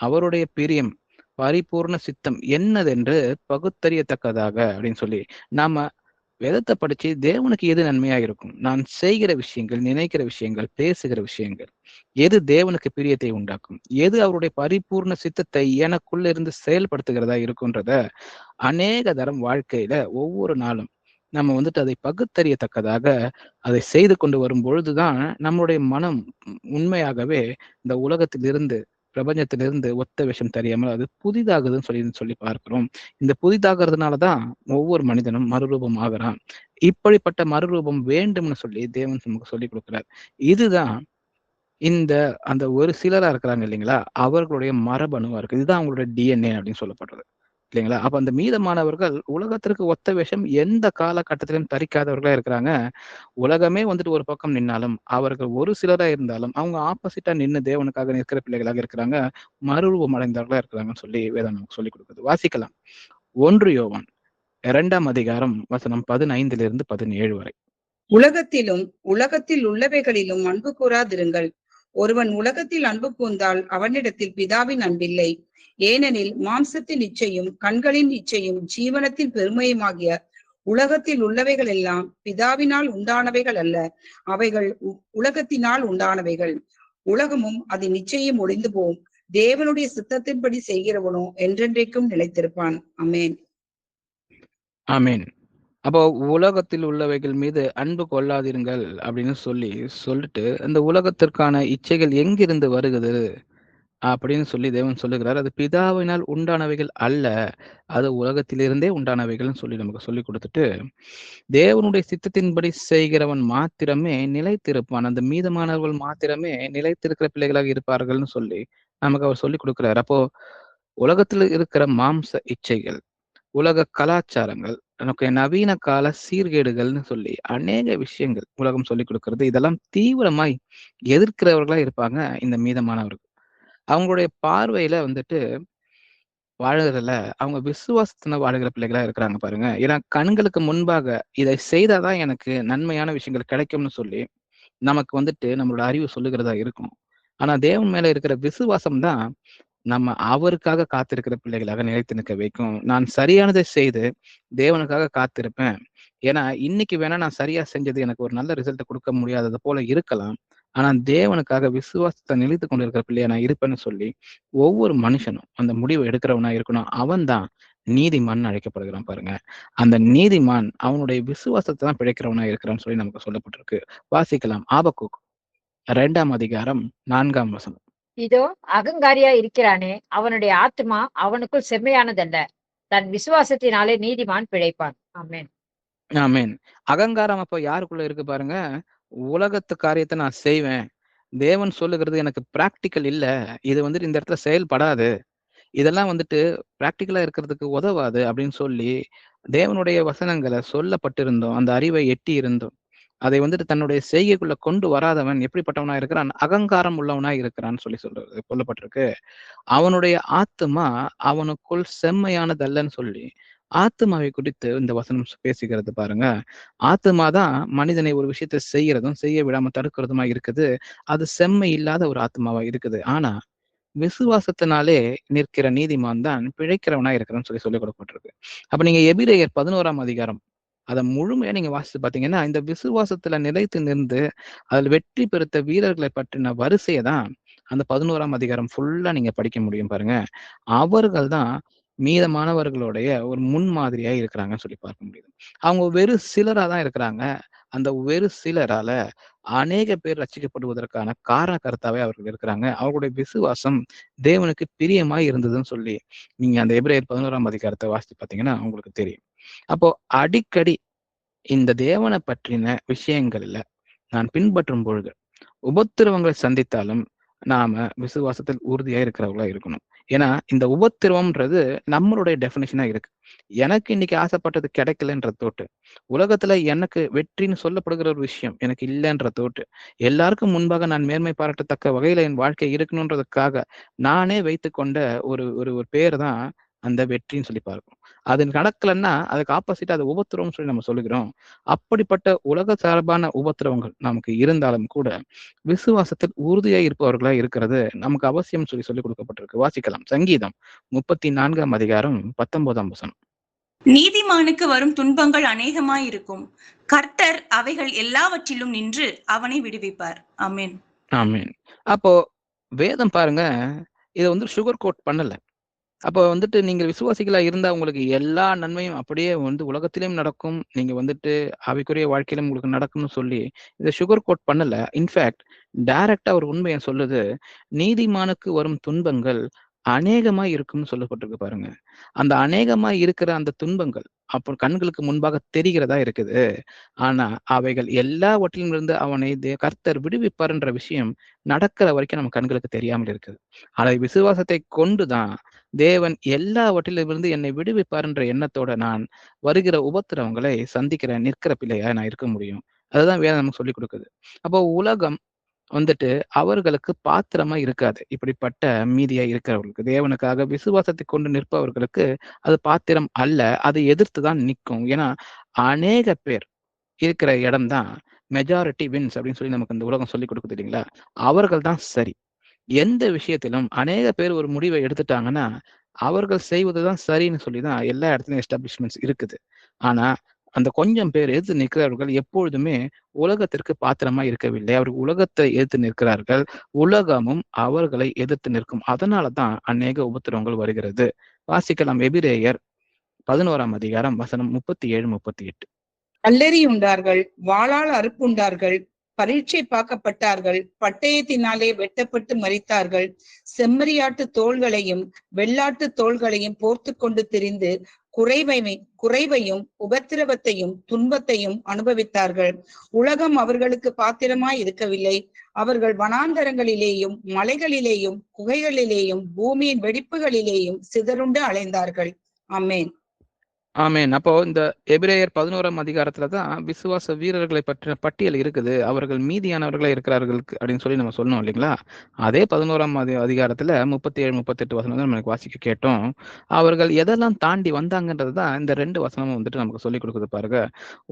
அவருடைய பிரியம், பரிபூர்ண சித்தம் என்னதென்று பகுத்தறியத்தக்கதாக அப்படின்னு சொல்லி நாம வேதத்தை படிச்சு தேவனுக்கு எது நன்மையா இருக்கும், நான் செய்கிற விஷயங்கள், நினைக்கிற விஷயங்கள், பேசுகிற விஷயங்கள் எது தேவனுக்கு பிரியத்தை உண்டாக்கும், எது அவருடைய பரிபூர்ண சித்தத்தை எனக்குள்ள இருந்து செயல்படுத்துகிறதா இருக்குன்றத அநேக தரம் வாழ்க்கையில ஒவ்வொரு நாளும் நம்ம வந்துட்டு அதை பகுத்தறியத்தக்கதாக அதை செய்து கொண்டு வரும் பொழுதுதான் நம்மளுடைய மனம் உண்மையாகவே இந்த உலகத்திலிருந்து பிரபஞ்சத்திலிருந்து ஒத்த விஷம் தெரியாமல் அது புதிதாகுதுன்னு சொல்லி பார்க்கிறோம். இந்த புதிதாகிறதுனாலதான் ஒவ்வொரு மனிதனும் மறுரூபம் ஆகிறான். இப்படிப்பட்ட மறுரூபம் வேண்டும்னு சொல்லி தேவன் நமக்கு சொல்லி கொடுக்கிறார். இதுதான் இந்த அந்த ஒரு சிலரா இருக்கிறாங்க இல்லைங்களா, அவர்களுடைய மரபணுவா இருக்கு. இதுதான் அவங்களுடைய டிஎன்ஏ அப்படின்னு சொல்லப்படுறது இல்லைங்களா. அப்ப அந்த மீதமானவர்கள் உலகத்திற்கு ஒத்த வேஷம் எந்த காலகட்டத்திலும் தரிக்காதவர்களா இருக்கிறாங்க. உலகமே வந்துட்டு ஒரு பக்கம் நின்னாலும் அவர்கள் ஒரு சிலரா இருந்தாலும் அவங்க ஆப்போசிட்டா நின்று தேவனுக்காக நிற்கிற பிள்ளைகளாக இருக்கிறாங்க. மறுரூபம் அடைந்தவர்களா இருக்கிறாங்கன்னு சொல்லி வேதம் நமக்கு சொல்லிக் கொடுக்குது. வாசிக்கலாம் 1 யோவான் 2ஆம் அதிகாரம் வசனம் 15 17 வரை. உலகத்திலும் உலகத்தில் உள்ளவைகளிலும் அன்பு கூறாதிருங்கள். ஒருவன் உலகத்தில் அன்பு கூர்ந்தால் அவனிடத்தில் பிதாவின் அன்பில்லை. ஏனெனில் மாம்சத்தின் இச்சையும் கண்களின் இச்சையும் ஜீவனத்தின் பெருமையுமாகிய உலகத்தில் உள்ளவைகள் எல்லாம் பிதாவினால் உண்டானவைகள் அல்ல, அவைகள் உலகத்தினால் உண்டானவைகள். உலகமும் அதன் நிச்சயம் ஒளிந்து போம், தேவனுடைய சித்தத்தின்படி செய்கிறவனோ என்றென்றைக்கும் நிலைத்திருப்பான். அமேன். ஆமேன். அப்போ உலகத்தில் உள்ளவைகள் மீது அன்பு கொள்ளாதிருங்கள் அப்படின்னு சொல்லிட்டு அந்த உலகத்திற்கான இச்சைகள் எங்கிருந்து வருகிறது அப்படின்னு சொல்லி தேவன் சொல்லுகிறார். அது பிதாவினால் உண்டானவைகள் அல்ல, அது உலகத்திலிருந்தே உண்டானவைகள்னு சொல்லி நமக்கு சொல்லி கொடுத்துட்டு தேவனுடைய சித்தத்தின்படி செய்கிறவன் மாத்திரமே நிலைத்திருப்பான், அந்த மீதமானவர்கள் மாத்திரமே நிலைத்திருக்கிற பிள்ளைகளாக இருப்பார்கள்னு சொல்லி நமக்கு அவர் சொல்லி கொடுக்கிறார். அப்போ உலகத்தில் இருக்கிற மாம்ச இச்சைகள், உலக கலாச்சாரங்கள், நமக்கு நவீன கால சீர்கேடுகள்னு சொல்லி அநேக விஷயங்கள் உலகம் சொல்லிக் கொடுக்கிறது. இதெல்லாம் தீவிரமாய் எதிர்க்கிறவர்களா இருப்பாங்க இந்த மீதமானவர்கள். அவங்களுடைய பார்வையில வந்துட்டு வாழறதுல அவங்க விசுவாசத்தின வாழுகிற பிள்ளைகளா இருக்கிறாங்க பாருங்க. ஏன்னா கண்களுக்கு முன்பாக இதை செய்தாதான் எனக்கு நன்மையான விஷயங்கள் கிடைக்கும்னு சொல்லி நமக்கு வந்துட்டு நம்மளோட அறிவு சொல்லுகிறதா இருக்கும். ஆனா தேவன் மேல இருக்கிற விசுவாசம் தான் நம்ம அவருக்காக காத்திருக்கிற பிள்ளைகளாக நிலைத்து நிற்க வைக்கும். நான் சரியானதை செய்து தேவனுக்காக காத்திருப்பேன். ஏன்னா இன்னைக்கு வேணா நான் சரியா செஞ்சது எனக்கு ஒரு நல்ல ரிசல்ட் கொடுக்க முடியாதது போல இருக்கலாம். ஆனா தேவனுக்காக விசுவாசத்தை நிலைத்து கொண்டிருக்கிற பிள்ளையா நான் இருப்பேன்னு சொல்லி ஒவ்வொரு மனுஷனும் அந்த முடிவை எடுக்கிறவனா இருக்கணும். அவன் தான் நீதிமான் அழைக்கப்படுகிறான் பாருங்க. அந்த நீதிமான் அவனுடைய விசுவாசத்தை தான் பிழைக்கிறவனா இருக்கிறான்னு சொல்லி நமக்கு சொல்லப்பட்டிருக்கு. வாசிக்கலாம் ஆபக்கூக் 2 4 இதோ அகங்காரியா இருக்கிறானே, அவனுடைய ஆத்மா அவனுக்குள் செம்மையானதல்ல. தன் விசுவாசத்தினாலே நீதிமான் பிழைப்பான். ஆமென். ஆமென். அகங்காரம் அப்போ யாருக்குள்ள இருக்கு பாருங்க. உலகத்து காரியத்தை நான் செய்வேன். தேவன் சொல்லுகிறது எனக்கு பிராக்டிக்கல் இல்ல. இது வந்துட்டு இந்த இடத்துல செயல்படாது. இதெல்லாம் வந்துட்டு பிராக்டிகலா இருக்கிறதுக்கு உதவாது அப்படின்னு சொல்லி, தேவனுடைய வசனங்கள சொல்லப்பட்டிருந்தும், அந்த அறிவை எட்டி இருந்தும், அதை வந்துட்டு தன்னுடைய செய்கைக்குள்ள கொண்டு வராதவன் எப்படிப்பட்டவனா இருக்கிறான்? அகங்காரம் உள்ளவனா இருக்கிறான்னு சொல்லப்பட்டிருக்கு. அவனுடைய ஆத்துமா அவனுக்குள் செம்மையானதல்லன்னு சொல்லி, ஆத்துமாவை குறித்து இந்த வசனம் பேசுகிறது பாருங்க. ஆத்துமா தான் மனிதனை ஒரு விஷயத்த செய்யறதும், செய்ய விடாம தடுக்கிறதுமா இருக்குது. அது செம்மை இல்லாத ஒரு ஆத்துமாவா இருக்குது. ஆனா விசுவாசத்தினாலே நிற்கிற நீதிமான் தான் பிழைக்கிறவனா இருக்கிறான்னு சொல்லிக் கொடுக்கப்பட்டிருக்கு. அப்ப நீங்க எபிரெயர் 11 அத முழுமையா நீங்க வாசிச்சு பார்த்தீங்கன்னா, இந்த விசுவாசத்துல நிலைத்து நின்று அதில் வெற்றி பெறுத்த வீரர்களை பற்றின வரிசைய தான் அந்த 11 ஃபுல்லா நீங்க படிக்க முடியும் பாருங்க. அவர்கள் தான் மீதமானவர்களுடைய ஒரு முன்மாதிரியா இருக்கிறாங்கன்னு சொல்லி பார்க்க முடியுது. அவங்க வெறு சிலரா தான் இருக்கிறாங்க. அந்த வெறு சிலரால அநேக பேர் ரட்சிக்கப்படுவதற்கான காரணகர்த்தாவே அவர்கள் இருக்கிறாங்க. அவர்களுடைய விசுவாசம் தேவனுக்கு பிரியமாய் இருந்ததுன்னு சொல்லி, நீங்க அந்த எபிரெயர் 11 வாசிச்சு பார்த்தீங்கன்னா உங்களுக்கு தெரியும். அப்போ அடிக்கடி இந்த தேவனை பற்றின விஷயங்கள்ல நான் பின்பற்றும் பொழுது, உபத்திரவங்களை சந்தித்தாலும் நாம விசுவாசத்தில் உறுதியா இருக்கிறவர்களா இருக்கணும். ஏன்னா இந்த உபத்திரவம்ன்றது நம்மளுடைய டெஃபினிஷனா இருக்கு. எனக்கு இன்னைக்கு ஆசைப்பட்டது கிடைக்கலன்ற தோட்டு, உலகத்துல எனக்கு வெற்றின்னு சொல்லப்படுகிற ஒரு விஷயம் எனக்கு இல்லைன்ற தோட்டு, எல்லாருக்கும் முன்பாக நான் மேன்மை பாராட்டத்தக்க வகையில என் வாழ்க்கை இருக்கணுன்றதுக்காக நானே வைத்துக்கொண்ட ஒரு ஒரு ஒரு பேர் தான் அந்த வெற்றின்னு சொல்லி பார்க்கிறோம். அது நடக்கலன்னா அதுக்கு ஆப்போசிட்டா அது உபத்திரவம்னு சொல்லி நம்ம சொல்லுகிறோம். அப்படிப்பட்ட உலக சார்பான உபத்திரவங்கள் நமக்கு இருந்தாலும் கூட விசுவாசத்தில் உறுதியாய் இருப்பவர்களா இருக்கிறது நமக்கு அவசியம் சொல்லிக் கொடுக்கப்பட்டிருக்கு. வாசிக்கலாம். சங்கீதம் 34 19. நீதிமானுக்கு வரும் துன்பங்கள் அநேகமாயிருக்கும். கர்த்தர் அவைகள் எல்லாவற்றிலும் நின்று அவனை விடுவிப்பார். ஆமென். ஆமென். அப்போ வேதம் பாருங்க, இத வந்து சுகர் கோட் பண்ணல. அப்போ வந்துட்டு நீங்க விசுவாசிகளா இருந்தா உங்களுக்கு எல்லா நன்மையும் அப்படியே வந்து உலகத்திலும் நடக்கும். நீங்க வந்துட்டு ஆவிக்குரிய வாழ்க்கையிலும் உங்களுக்கு நடக்கும்னு சொல்லி இத சுகர் கோட் பண்ணல. இன்ஃபாக்ட் டைரக்ட்டா ஒரு உண்மைய சொல்லுது. நீதிமானுக்கு வரும் துன்பங்கள் அநேகமாய் இருக்கும்னு சொல்லப்பட்டிருக்கு பாருங்க. அந்த அநேகமாய் இருக்கிற அந்த துன்பங்கள் அப்போ கண்களுக்கு முன்பாக தெரிகிறதா இருக்குது. ஆனா அவைகள் எல்லாவற்றிலும் இருந்து அவனை கர்த்தர் விடுவிப்பார்ன்ற விஷயம் நடக்கிற வரைக்கும் நம்ம கண்களுக்கு தெரியாமல் இருக்குது. அதை விசுவாசத்தை கொண்டுதான் தேவன் எல்லாவற்றிலிருந்து என்னை விடுவிப்பார் என்ற எண்ணத்தோட நான் வருகிற உபத்திரவங்களை நிற்கிற பிள்ளையா நான் இருக்க முடியும். அதுதான் வேதம் நமக்கு சொல்லிக் கொடுக்குது. அப்போ உலகம் வந்துட்டு அவர்களுக்கு பாத்திரமா இருக்காது. இப்படிப்பட்ட மீதியா இருக்கிறவர்களுக்கு தேவனுக்காக விசுவாசத்தை கொண்டு நிற்பவர்களுக்கு அது பாத்திரம் அல்ல. அதை எதிர்த்து தான் நிற்கும். ஏன்னா அநேக பேர் இருக்கிற இடம் தான் மெஜாரிட்டி வின்ஸ் அப்படின்னு சொல்லி நமக்கு இந்த உலகம் சொல்லிக் கொடுக்குது இல்லைங்களா? அவர்கள் தான் சரி. எந்த விஷயத்திலும் அநேக பேர் ஒரு முடிவை எடுத்துட்டாங்கன்னா, அவர்கள் செய்வதுதான் சரின்னு சொல்லி தான் எல்லா இடத்துலயும் எஸ்டாபிஷ்மெண்ட்ஸ் இருக்குது. ஆனா, அந்த கொஞ்சம் பேர் எதிர்த்து நிற்கிறவர்கள் எப்பொழுதுமே உலகத்திற்கு பாத்திரமா இருக்கவில்லை. அவர்கள் உலகத்தை எதிர்த்து நிற்கிறார்கள். உலகமும் அவர்களை எதிர்த்து நிற்கும். அதனால தான் அநேக உபத்திரவங்கள் வருகிறது. வாசிக்கலாம். எபிரெயர் 11 37 38. கல்லெறி உண்டார்கள், வாளால் அறுப்புண்டார்கள், பரீட்சை பார்க்கப்பட்டார்கள், பட்டயத்தினாலே வெட்டப்பட்டு மரித்தார்கள், செம்மறியாட்டு தோள்களையும் வெள்ளாட்டு தோள்களையும் போர்த்து கொண்டு திரிந்து குறைவையும் உபத்திரவத்தையும் துன்பத்தையும் அனுபவித்தார்கள். உலகம் அவர்களுக்கு பாத்திரமாய் இருக்கவில்லை. அவர்கள் வனாந்தரங்களிலேயும் மலைகளிலேயும் குகைகளிலேயும் பூமியின் வெடிப்புகளிலேயும் சிதறுண்டு அலைந்தார்கள். ஆமென். ஆமென். அப்போ இந்த எபிரெயர் 11 தான் விசுவாச வீரர்களை பற்றின பட்டியல் இருக்குது. அவர்கள் மீதியானவர்களா இருக்கிறார்கள் அப்படின்னு சொல்லி நம்ம சொன்னோம் இல்லைங்களா? அதே 11 37 38 வசனம் தான் நமக்கு வாசிக்க கேட்டோம். அவர்கள் எதெல்லாம் தாண்டி வந்தாங்கன்றது தான் இந்த 2 வசனமும் வந்துட்டு நமக்கு சொல்லிக் கொடுக்குது பாருங்க.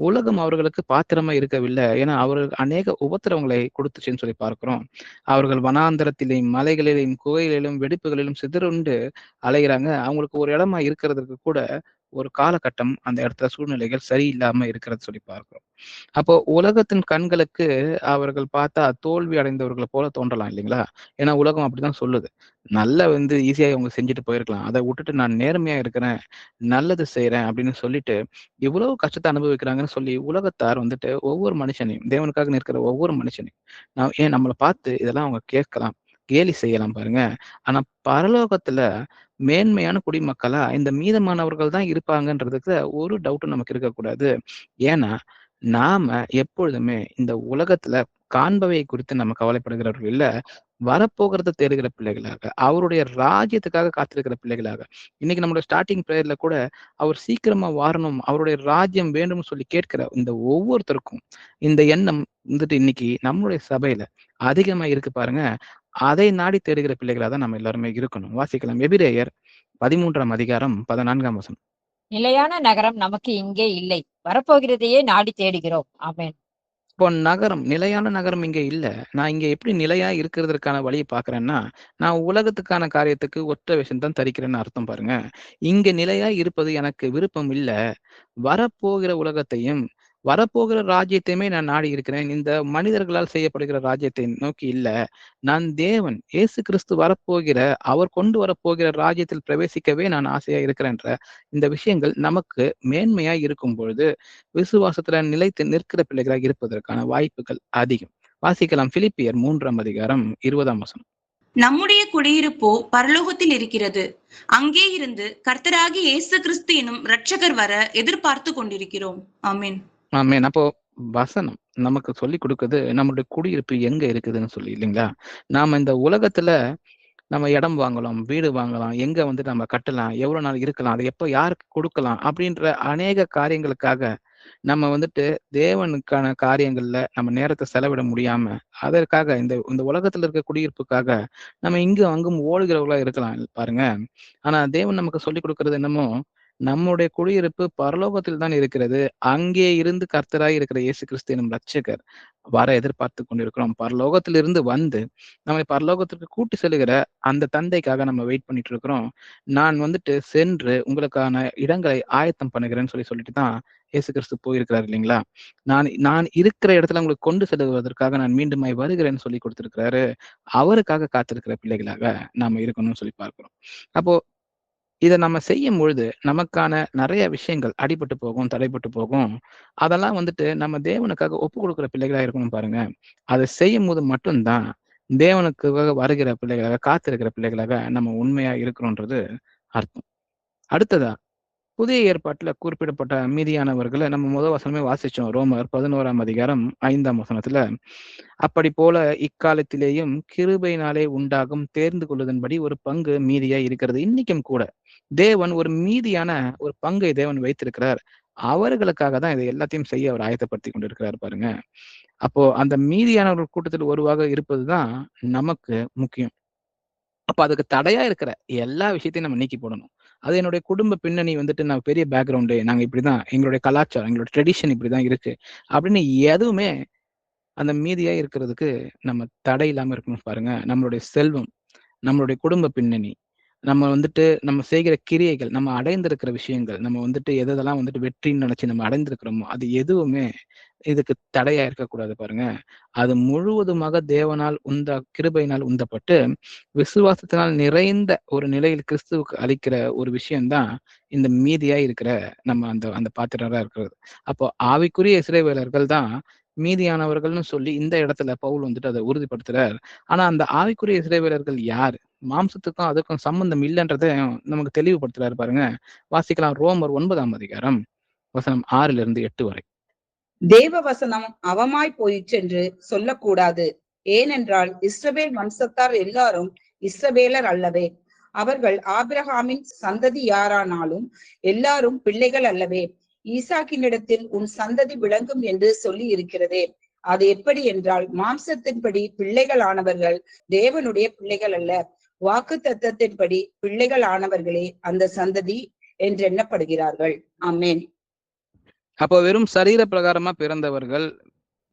உலகம் அவர்களுக்கு பாத்திரமா இருக்கவில்லை. ஏன்னா அவர்கள் அநேக உபத்திரவங்களை கொடுத்துச்சுன்னு சொல்லி பார்க்கிறோம். அவர்கள் வனாந்தரத்திலேயும் மலைகளிலும் குகைகளிலும் வெடிப்புகளிலும் சிதறுண்டு அலைகிறாங்க. அவங்களுக்கு ஒரு இடமா இருக்கிறதுக்கு கூட ஒரு காலகட்டம் அந்த இடத்துல சூழ்நிலைகள் சரியில்லாம இருக்கிறது சொல்லி பார்க்கிறோம். அப்போ உலகத்தின் கண்களுக்கு அவர்கள் பார்த்தா தோல்வி அடைந்தவர்களை போல தோன்றலாம் இல்லைங்களா? ஏன்னா உலகம் அப்படிதான் சொல்லுது. நல்ல ஈஸியா இவங்க செஞ்சுட்டு போயிருக்கலாம். அதை விட்டுட்டு நான் நேர்மையா இருக்கிறேன், நல்லது செய்றேன் அப்படின்னு சொல்லிட்டு இவ்வளவு கஷ்டத்தை அனுபவிக்கிறாங்கன்னு சொல்லி உலகத்தார் ஒவ்வொரு மனுஷனையும், தேவனுக்காக நிற்கிற ஒவ்வொரு மனுஷனையும் ஏன் நம்மளை பார்த்து இதெல்லாம் அவங்க கேட்கலாம், கேலி செய்யலாம் பாருங்க. ஆனா பரலோகத்துல மேன்மையான குடிமக்களா இந்த மீதமானவர்கள் தான் இருப்பாங்கன்றதுக்கு ஒரு டவுட்டும் நமக்கு இருக்கக்கூடாது. ஏன்னா நாம எப்பொழுதுமே இந்த உலகத்துல காண்பவை குறித்து நம்ம கவலைப்படுகிறவர்கள் இல்ல, வரப்போகிறத தேடுகிற பிள்ளைகளாக, அவருடைய ராஜ்யத்துக்காக காத்திருக்கிற பிள்ளைகளாக. இன்னைக்கு நம்மளோட ஸ்டார்டிங் பிரேயர்ல கூட அவர் சீக்கிரமா வரணும், அவருடைய ராஜ்யம் வேண்டும்னு சொல்லி கேட்கிற இந்த ஒவ்வொருத்தருக்கும் இந்த எண்ணம் இன்னைக்கு நம்மளுடைய சபையில அதிகமா இருக்கு பாருங்க. அதை நாடி தேடுகிற பிள்ளைகளா தான் நம்ம எல்லாருமே இருக்கணும். வாசிக்கலாம். எபிரேயர் 13ஆம் அதிகாரம் 14ஆம் வசனம். நிலையான நகரம் நமக்கு இங்கே இல்லை, வரப்போகிறதையே நாடி தேடுகிறோம். ஆமென். இப்போ நிலையான நகரம் இங்க இல்ல. நான் இங்க எப்படி நிலையா இருக்கிறதற்கான வழியை பார்க்கிறேன்னா, நான் உலகத்துக்கான காரியத்துக்கு ஒற்ற விஷயம் தான் தரிக்கிறேன்னு அர்த்தம் பாருங்க. இங்க நிலையா இருப்பது எனக்கு விருப்பம் இல்ல. வரப்போகிற உலகத்தையும், வரப்போகிற ராஜ்யத்தையுமே நான் நாடி இருக்கிறேன். இந்த மனிதர்களால் செய்யப்படுகிற ராஜ்யத்தை நோக்கி இல்ல. நான் தேவன் இயேசு கிறிஸ்து வரப்போகிற, அவர் கொண்டு வரப்போகிற ராஜ்யத்தில் பிரவேசிக்கவே நான் ஆசையா இருக்கிறேன்ற இந்த விஷயங்கள் நமக்கு மேன்மையா இருக்கும் பொழுது, விசுவாசத்துல நிலைத்து நிற்கிற பிள்ளைகளாக இருப்பதற்கான வாய்ப்புகள் அதிகம். வாசிக்கலாம். பிலிப்பியர் 3ஆம் அதிகாரம் 20ஆம் வசனம். நம்முடைய குடியிருப்போ பரலோகத்தில் இருக்கிறது. அங்கே இருந்து கர்த்தராகிய இயேசு கிறிஸ்து எனும் இரட்சகர் வர எதிர்பார்த்து கொண்டிருக்கிறோம். ஆமென். ஆமென். அப்போ வசனம் நமக்கு சொல்லி கொடுக்குது நம்மளுடைய குடியிருப்பு எங்க இருக்குதுன்னு சொல்லி இல்லைங்களா? நாம இந்த உலகத்துல நம்ம இடம் வாங்கலாம், வீடு வாங்கலாம், எங்க நம்ம கட்டலாம், எவ்வளவு நாள் இருக்கலாம், அதை எப்ப யாருக்கு கொடுக்கலாம் அப்படின்ற அநேக காரியங்களுக்காக நம்ம தேவனுக்கான காரியங்கள்ல நம்ம நேரத்தை செலவிட முடியாம, அதற்காக இந்த இந்த உலகத்துல இருக்க குடியிருப்புக்காக நம்ம இங்கும் அங்கும் ஓடுகிறவர்களா இருக்கலாம் பாருங்க. ஆனா தேவன் நமக்கு சொல்லிக் கொடுக்கிறது என்னமோ, நம்முடைய குடியிருப்பு பரலோகத்தில் தான் இருக்கிறது. அங்கே இருந்து கர்த்தராய் இருக்கிற இயேசு கிறிஸ்து எனும் இரட்சகர் வர எதிர்பார்த்து கொண்டிருக்கிறோம். பரலோகத்திலிருந்து வந்து நம்மை பரலோகத்திற்கு கூட்டி செல்லுகிற அந்த தந்தைக்காக நம்ம வெயிட் பண்ணிட்டு இருக்கிறோம். நான் சென்று உங்களுக்கான இடங்களை ஆயத்தம் பண்ணுகிறேன்னு சொல்லிட்டு தான் இயேசு கிறிஸ்து போயிருக்கிறார் இல்லைங்களா? நான் நான் இருக்கிற இடத்துல உங்களுக்கு கொண்டு செல்லுவதற்காக நான் மீண்டுமாய் வருகிறேன்னு சொல்லி கொடுத்திருக்கிறாரு. அவருக்காக காத்திருக்கிற பிள்ளைகளாக நாம இருக்கணும்னு சொல்லி பார்க்கிறோம். அப்போ இதை நம்ம செய்யும் பொழுது நமக்கான நிறைய விஷயங்கள் அடிபட்டு போகும், தடைப்பட்டு போகும். அதெல்லாம் நம்ம தேவனுக்காக ஒப்பு கொடுக்கிற பிள்ளைகளா இருக்கணும் பாருங்க. அதை செய்யும் போது மட்டும்தான் தேவனுக்காக வருகிற பிள்ளைகளாக, காத்திருக்கிற பிள்ளைகளாக நம்ம உண்மையா இருக்கிறோன்றது அர்த்தம். அடுத்ததா புதிய ஏற்பாட்டுல குறிப்பிடப்பட்ட மீதியானவர்களை நம்ம முதல் வசனமே வாசிச்சோம். ரோமர் 11ஆம் அதிகாரம் 5ஆம் வசனத்துல, அப்படி போல இக்காலத்திலேயும் கிருபையினாலே உண்டாகும் தேர்ந்து கொள்ளுதன்படி ஒரு பங்கு மீதியா இருக்கிறது. இன்னைக்கும் கூட தேவன் ஒரு மீதியான ஒரு பங்கை தேவன் வைத்திருக்கிறார். அவர்களுக்காக தான் இதை எல்லாத்தையும் செய்ய அவர் ஆயத்தப்படுத்தி கொண்டிருக்கிறார் பாருங்க. அப்போ அந்த மீதியானவர்கள் கூட்டத்தில் ஒருவாக இருப்பதுதான் நமக்கு முக்கியம். அப்ப அதுக்கு தடையா இருக்கிற எல்லா விஷயத்தையும் நம்ம நீக்கி போடணும். அது என்னுடைய குடும்ப பின்னணி நான் பெரிய பேக்ரவுண்டு, நாங்க இப்படிதான், எங்களுடைய கலாச்சாரம், எங்களோட ட்ரெடிஷன் இப்படிதான் இருக்கு அப்படின்னு எதுவுமே அந்த மீதியா இருக்கிறதுக்கு நம்ம தடை இல்லாம இருக்கணும் பாருங்க. நம்மளுடைய செல்வம், நம்மளுடைய குடும்ப பின்னணி, நம்ம நம்ம செய்கிற கிரியைகள், நம்ம அடைந்திருக்கிற விஷயங்கள், நம்ம எதெல்லாம் வெற்றின்னு நினைச்சு நம்ம அடைந்திருக்கிறோமோ அது எதுவுமே இதுக்கு தடையா இருக்கக்கூடாது பாருங்க. அது முழுவதுமாக தேவனால் கிருபையினால் உந்தப்பட்டு விசுவாசத்தினால் நிறைந்த ஒரு நிலையில் கிறிஸ்துவுக்கு அளிக்கிற ஒரு விஷயம்தான் இந்த மீதியா இருக்கிற நம்ம அந்த அந்த பாத்திரரா இருக்கிறது. அப்போ ஆவிக்குரிய இஸ்ரவேலர்கள் தான் மீதியானவர்கள்னு சொல்லி இந்த இடத்துல பவுல் அதை உறுதிப்படுத்துறார். ஆனா அந்த ஆவிக்குரிய இஸ்ரவேலர்கள் யாரு? மாம்சத்துக்கும் அதுக்கும் சம்பந்தம் இல்லைன்றதை நமக்கு தெளிவுபடுத்துறாரு பாருங்க. வாசிக்கலாம். ரோமர் 9ஆம் அதிகாரம் வசனம் 6-8 வரை. தேவ வசனம் அவமாய் போயிற்றென்று சொல்லக்கூடாது. ஏனென்றால் இஸ்ரவேல் வம்சத்தார் எல்லாரும் இஸ்ரவேலர் அல்லவே. அவர்கள் ஆபிரகாமின் சந்ததி யாரானாலும் எல்லாரும் பிள்ளைகள் அல்லவே. ஈசாக்கினிடத்தில் உன் சந்ததி விளங்கும் என்று சொல்லி இருக்கிறதே. அது எப்படி என்றால், மாம்சத்தின்படி பிள்ளைகள் ஆனவர்கள் தேவனுடைய பிள்ளைகள் அல்ல, வாக்கு தத்தத்தின்படி பிள்ளைகள் ஆனவர்களே அந்த சந்ததி என்று எண்ணப்படுகிறார்கள். ஆமென். அப்போ வெறும் சரீர பிரகாரமா பிறந்தவர்கள்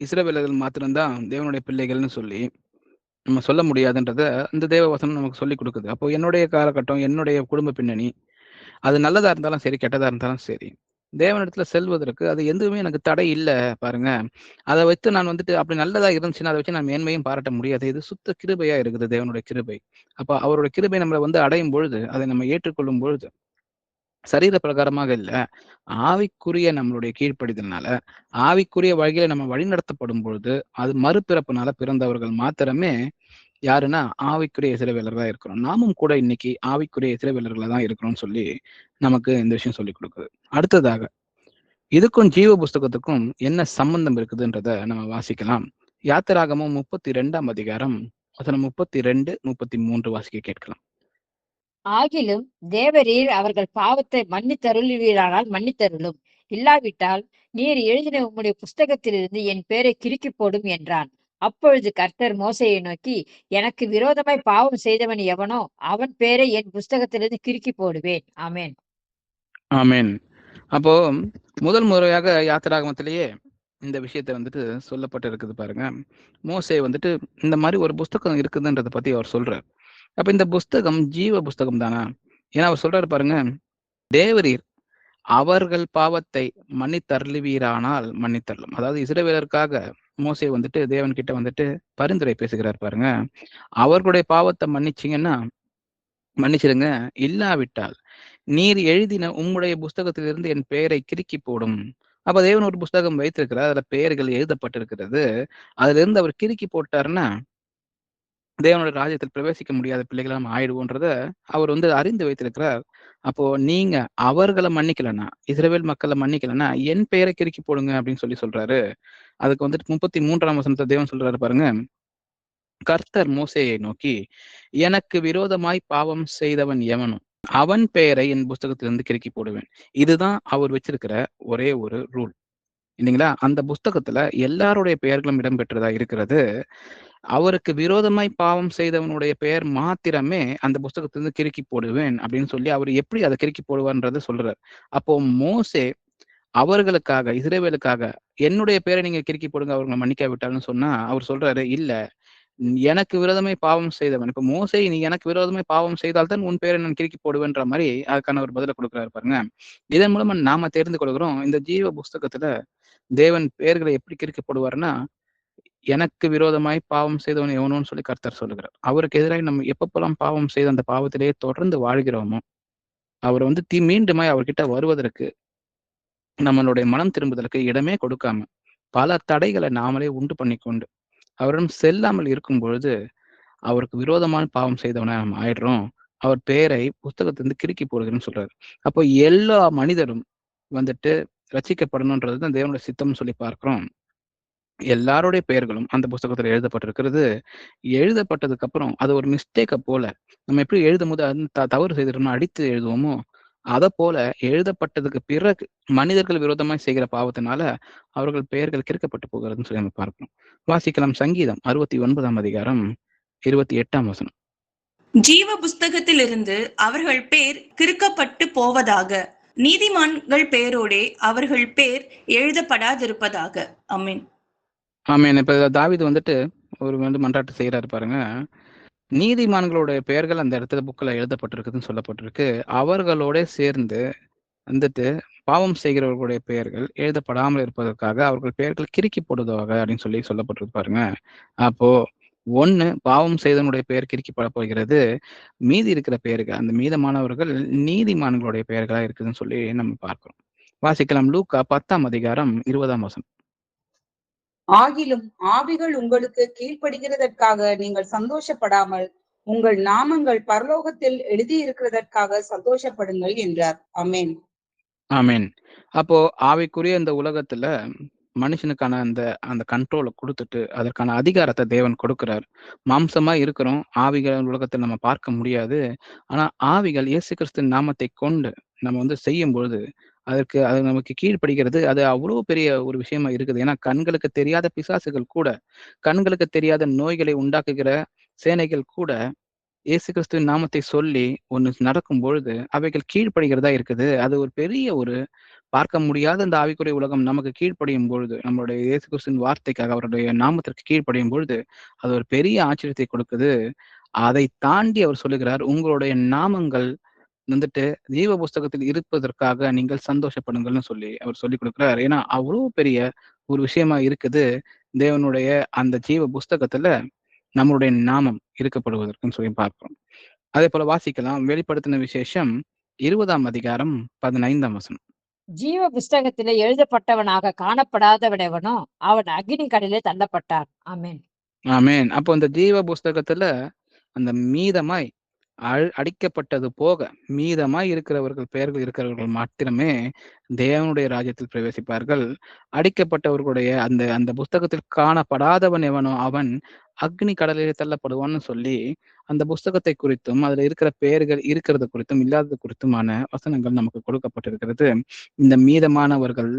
இஸ்ரவேலர்கள் மாத்திரம்தான் தேவனுடைய பிள்ளைகள்னு சொல்லி நம்ம சொல்ல முடியாதுன்றத இந்த தேவ வசனம் நமக்கு சொல்லி கொடுக்குது. அப்போ என்னுடைய காலகட்டம், என்னுடைய குடும்ப பின்னணி, அது நல்லதா இருந்தாலும் சரி, கெட்டதா இருந்தாலும் சரி, தேவனிடத்துல செல்வதற்கு அது எதுவுமே எனக்கு தடை இல்ல பாருங்க. அத வைத்து நான் வந்துட்டு அப்படி நல்லதா இருந்துச்சுன்னா, அத வச்சு நான் மேன்மையும் பாராட்ட முடியாது. இது சுத்த கிருபையா இருக்குது, தேவனுடைய கிருபை. அப்ப அவருடைய கிருபை நம்மள வந்து அடையும் பொழுது, அதை நம்ம ஏற்றுக்கொள்ளும் பொழுது, சரீர பிரகாரமாக இல்ல, ஆவிக்குரிய நம்மளுடைய கீழ்ப்படிதல்னால, ஆவிக்குரிய வழியில நம்ம வழிநடத்தப்படும் பொழுது, அது மறுபிறப்புனால பிறந்தவர்கள் மாத்திரமே யாருன்னா, ஆவிக்குரிய இஸ்ரவேலர்களா இருக்கிறோம். நாமும் கூட இன்னைக்கு ஆவிக்குரிய இஸ்ரவேலர்களா தான் இருக்கிறோம்னு சொல்லி, நமக்கு இந்த விஷயம் சொல்லிக் குடுக்குது. அடுத்ததாக, இதுக்கும் ஜீவ புஸ்தகத்துக்கும் என்ன சம்பந்தம் இருக்குதுன்றத நம்ம வாசிக்கலாம். யாத்திராகமம் 32ஆம் அதிகாரம் வசனம் 32, 33 வாசிக்க கேட்கலாம். ஆகிலும் தேவரீர் அவர்கள் பாவத்தை மன்னித்தருளுவீரானால் மன்னித்தருளும், இல்லாவிட்டால் நீர் எழுதின உம்முடைய புஸ்தகத்திலிருந்து என் பேரை கிறுக்கி போடும் என்றான். அப்பொழுது கர்த்தர் மோசேயை நோக்கி, எனக்கு விரோதமாய் பாவம் செய்தவன் எவனோ அவன் பேரை என் புஸ்தகத்திலிருந்து கிறுக்கி போடுவேன். ஆமென். ஆமென். அப்போ முதல் முறையாக யாத்திராகமத்திலேயே இந்த விஷயத்த வந்துட்டு சொல்லப்பட்டு இருக்குது பாருங்க. மோசே வந்துட்டு இந்த மாரி ஒரு புஸ்தகம் இருக்குதுன்றத பத்தி அவர் சொல்றார். அப்ப இந்த புஸ்தகம் ஜீவ புஸ்தகம் தானா? ஏன்னா அவர் சொல்றாரு பாருங்க, தேவரீர் அவர்கள் பாவத்தை மன்னித்தருளுவீரானால் மன்னித்தருளும். அதாவது இஸ்ரவேலருக்காக மோசே வந்துட்டு தேவன் கிட்ட வந்துட்டு பரிந்துரை பேசுகிறார் பாருங்க. அவர்களுடைய பாவத்தை மன்னிச்சீங்கன்னா மன்னிச்சிடுங்க. இல்லாவிட்டால் நீர் எழுதின உம்முடைய புஸ்தகத்திலிருந்து என் பெயரை கிறுக்கி போடும். அப்ப தேவன் ஒரு புஸ்தகம் வைத்திருக்கிறார். அதுல பெயர்கள் எழுதப்பட்டிருக்கிறது. அதுல இருந்து அவர் கிறுக்கி போட்டாருன்னா, தேவனுடைய ராஜ்யத்தில் பிரவேசிக்க முடியாத பிள்ளைகளா நம்ம ஆயிடுவோன்றத அவர் வந்து அறிந்து வைத்திருக்கிறார். அப்போ நீங்க அவர்கள மன்னிக்கலன்னா, இஸ்ரவேல் மக்கள மன்னிக்கலன்னா, என் பெயரை கிறுக்கி போடுங்க அப்படின்னு சொல்லி சொல்றாரு. அதுக்கு வந்துட்டு 33ஆம் வசனத்துல தேவன் சொல்றாரு பாருங்க. கர்த்தர் மோசேயை நோக்கி, எனக்கு விரோதமாய் பாவம் செய்தவன் எவனோ அவன் பெயரை என் புஸ்தகத்திலிருந்து கிறுக்கி போடுவேன். இதுதான் அவர் வச்சிருக்கிற ஒரே ஒரு ரூல். இல்லைங்களா? அந்த புஸ்தகத்துல எல்லாருடைய பெயர்களும் இடம்பெற்றதா இருக்கிறது. அவருக்கு விரோதமாய் பாவம் செய்தவனுடைய பெயர் மாத்திரமே அந்த புஸ்தகத்திலிருந்து கிறுக்கி போடுவேன் அப்படின்னு சொல்லி அவர் எப்படி அதை கிறுக்கி போடுவார்ன்றத சொல்றார். அப்போ மோசே அவர்களுக்காக, இஸ்ரவேலுக்காக என்னுடைய பெயரை நீங்க கிறுக்கி போடுங்க அவர்களை மன்னிக்காவிட்டால்னு சொன்னா, அவர் சொல்றாரு, இல்ல எனக்கு விரோதமாய் பாவம் செய்தவன். இப்ப மோசே நீ எனக்கு விரோதமாய் பாவம் செய்தால் தான் உன் பேரை நான் கிறுக்கி போடுவேன்ற மாரி அதுக்கான ஒரு பதில குடுக்குறாரு பாருங்க. இதன் மூலமா நாம தெரிந்து கொள்கிறோம், இந்த ஜீவ புஸ்தகத்துல தேவன் பெயர்களை எப்படி கிறுக்கி போடுவார்ன்னா, எனக்கு விரோதமாய் பாவம் செய்தவன் எவனோன்னு சொல்லி கர்த்தர் சொல்லுகிறார். அவருக்கு எதிராக நம்ம எப்பப்பெல்லாம் பாவம் செய்து அந்த பாவத்திலேயே தொடர்ந்து வாழ்கிறோமோ, அவர் வந்து மீண்டுமாய் அவர்கிட்ட வருவதற்கு, நம்மளுடைய மனம் திரும்புதலுக்கு இடமே கொடுக்காம, பல தடைகளை நாமளே உண்டு பண்ணிக்கொண்டு, அவரிடம் செல்லாமல் இருக்கும் பொழுது, அவருக்கு விரோதமான பாவம் செய்தவனா நம்ம ஆயிடுறோம். அவர் பெயரை புஸ்தகத்திலிருந்து கிறுக்கி போடுகிறேன்னு சொல்றாரு. அப்போ எல்லா மனிதரும் வந்துட்டு ரட்சிக்கப்படணுன்றது தான் தேவனுடைய சித்தம்னு சொல்லி பார்க்கிறோம். எல்லாருடைய பெயர்களும் அந்த புஸ்தகத்துல எழுதப்பட்டிருக்கிறது. எழுதப்பட்டதுக்கு அப்புறம் அது ஒரு மிஸ்டேக்க போல, நம்ம எப்படி எழுதும்போது தவறு செய்துட்டோம்னா அடித்து எழுதுவோமோ, அத போல எழுதப்பட்டதுக்கு பிறகு மனிதர்கள் விரோதமாய் செய்கிற பாவத்தினால அவர்கள் பெயர்கள் கிறுக்கப்பட்டு போகிறதுன்னு சொல்லி நம்ம பார்க்கிறோம். வாசிக்கலாம் சங்கீதம் 69ஆம் அதிகாரம் 28ஆம் வசனம். ஜீவ புஸ்தகத்திலிருந்து அவர்கள் பேர் கிறுக்கப்பட்டு போவதாக, நீதிமான்கள் பேரோடே அவர்கள் பேர் எழுதப்படாதிருப்பதாக. ஆமென். ஆமென். இப்ப தாவீது வந்துட்டு ஒரு வந்து மன்றாட்டு செய்யறாரு பாருங்க. நீதிமான்களுடைய பெயர்கள் அந்த இடத்துல புக்ல எழுதப்பட்டிருக்குதுன்னு சொல்லப்பட்டிருக்கு. அவர்களோட சேர்ந்து வந்துட்டு பாவம் செய்கிறவர்களுடைய பெயர்கள் எழுதப்படாமல் இருப்பதற்காக அவர்கள் பெயர்கள் கிறுக்கி போடுவதாக அப்படின்னு சொல்லி சொல்லப்பட்டிருக்கு பாருங்க. அப்போ ஒண்ணு பாவம் செய்தவனுடைய பெயர் கிறுக்கிப்பட போகிறது. மீதி இருக்கிற பெயர்கள் அந்த மீதமானவர்கள் நீதிமான்களுடைய பெயர்களா இருக்குதுன்னு சொல்லி நம்ம பார்க்கிறோம். வாசிக்கலாம் லூக்கா 10ஆம் அதிகாரம் 20ஆம் வசனம். ஆகிலும் ஆவிகள் உங்களுக்கு கீழ்ப்படுகிறதற்காக நீங்கள் சந்தோஷப்படாமல் உங்கள் நாமங்கள் பரலோகத்தில் எழுதியிருக்கிறதற்காக சந்தோஷப்படுங்கள் என்றார். ஆமென். ஆமென். அப்போ ஆவிக்குரிய இந்த உலகத்துல மனுஷனுக்கான அந்த அந்த கண்ட்ரோல குடுத்துட்டு, அதற்கான அதிகாரத்த தேவன் கொடுக்கிறார். மாம்சமா இருக்கிறோம். ஆவிகள் உலகத்துல நம்ம பார்க்க முடியாது. ஆனா ஆவிகள் இயேசு கிறிஸ்துவின் நாமத்தை கொண்டு நம்ம வந்து செய்யும்பொழுது, அது நமக்கு கீழ்ப்படிகிறது. அது அவ்வளோ பெரிய ஒரு விஷயமா இருக்குது. ஏன்னா கண்களுக்கு தெரியாத பிசாசுகள் கூட, கண்களுக்கு தெரியாத நோய்களை உண்டாக்குகிற சேனைகள் கூட, இயேசு கிறிஸ்துவின் நாமத்தை சொல்லி ஒண்ணு நடக்கும் பொழுது, அவைகள் கீழ்ப்படுகிறதா இருக்குது. அது ஒரு பெரிய ஒரு பார்க்க முடியாத இந்த ஆவிக்குரிய உலகம் நமக்கு கீழ்ப்படியும் பொழுது, நம்மளுடைய இயேசு கிறிஸ்துவின் வார்த்தைக்காக அவருடைய நாமத்திற்கு கீழ்ப்படியும் பொழுது, அது ஒரு பெரிய ஆச்சரியத்தை கொடுக்குது. அதை தாண்டி அவர் சொல்லுகிறார், உங்களுடைய நாமங்கள் வந்துட்டு ஜீவ புஸ்தகத்தில் இருப்பதற்காக நீங்கள் சந்தோஷப்படுங்கள்னு சொல்லி அவர் சொல்லி கொடுக்கிறார். ஏன்னா அவ்வளவு பெரிய ஒரு விஷயமா இருக்குது தேவனுடைய அந்த ஜீவ புஸ்தகத்துல நம்மளுடைய நாமம் இருக்கப்படுவதற்குன்னு சொல்லி பார்க்கிறோம். அதே போல வாசிக்கலாம் வெளிப்படுத்தின விசேஷம் 20ஆம் அதிகாரம் 15ஆம் வசனம். ஜீவ புஸ்தகத்திலே எழுதப்பட்டவனாக காணப்படாதவனெவனோ அவன் அக்னி கடலிலே தள்ளப்பட்டான். ஆமென். ஆமென். அப்போ இந்த ஜீவ புஸ்தகத்துல அந்த மீதமாய் அடிக்கப்பட்டது போக மீதமாய் இருக்கிறவர்கள் பெயர்கள் இருக்கிறவர்கள் மாத்திரமே தேவனுடைய ராஜ்யத்தில் பிரவேசிப்பார்கள். அடிக்கப்பட்டவர்களுடைய அந்த அந்த புஸ்தகத்தில் காணப்படாதவன் எவனோ அவன் அக்னி கடலிலே தள்ளப்படுவான்னு சொல்லி அந்த புஸ்தகத்தை குறித்தும் அதுல இருக்கிற பெயர்கள் இருக்கிறது குறித்தும் இல்லாதது குறித்துமான வசனங்கள் நமக்கு கொடுக்கப்பட்டிருக்கிறது. இந்த மீதமானவர்கள்